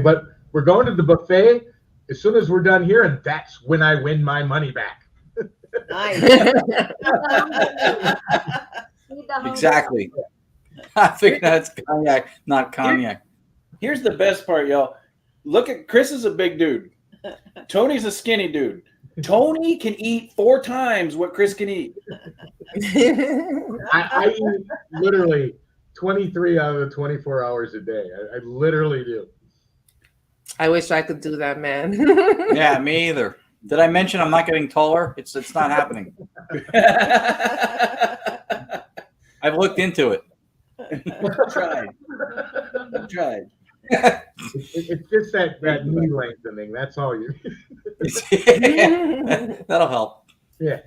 But we're going to the buffet. as soon as we're done here, and that's when I win my money back.
Nice.
Exactly. I think that's cognac, not cognac.
Here's the best part, y'all. Look at Chris is a big dude. Tony's a skinny dude. Tony can eat 4 times what Chris can eat.
I eat literally 23 out of the 24 hours a day. I literally do.
I wish I could do that, man.
Yeah, me either. Did I mention I'm not getting taller? It's not happening. I've looked into it.
Tried.
It's just that knee lengthening. That's all you
That'll help.
Yeah.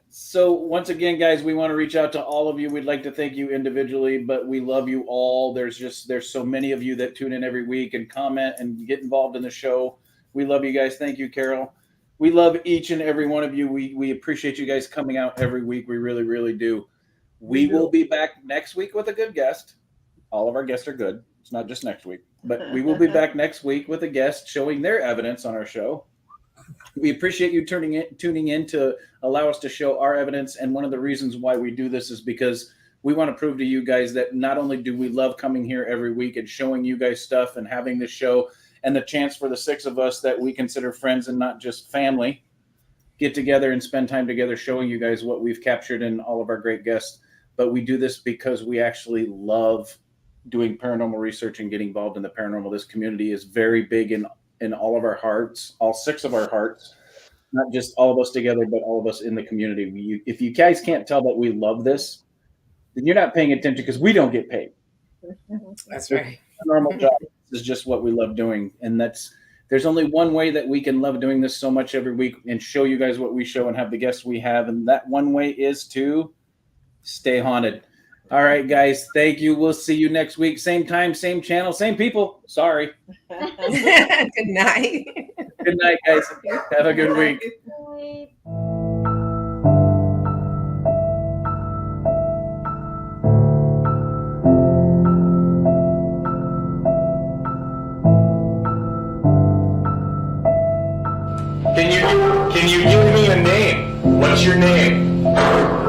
So once again, guys, we want to reach out to all of you. We'd like to thank you individually, but we love you all. There's so many of you that tune in every week and comment and get involved in the show. We love you guys. Thank you, Carol. We love each and every one of you. We appreciate you guys coming out every week. We really, really do. We will be back next week with a good guest. All of our guests are good. It's not just next week, but we will be back next week with a guest showing their evidence on our show. We appreciate you tuning in to allow us to show our evidence. And one of the reasons why we do this is because we want to prove to you guys that not only do we love coming here every week and showing you guys stuff and having this show and the chance for the 6 of us that we consider friends and not just family get together and spend time together showing you guys what we've captured in all of our great guests. But we do this because we actually love doing paranormal research and getting involved in the paranormal. This community is very big in all of our hearts, all 6 of our hearts, not just all of us together, but all of us in the community. If you guys can't tell that we love this, then you're not paying attention because we don't get paid.
That's right.
Normal job. This is just what we love doing. And there's only one way that we can love doing this so much every week and show you guys what we show and have the guests we have. And that one way is to stay haunted. All right, guys. Thank you. We'll see you next week. Same time, same channel, same people. Sorry.
Good night.
Good night, guys. Have a good week.
Can you give me a name? What's your name?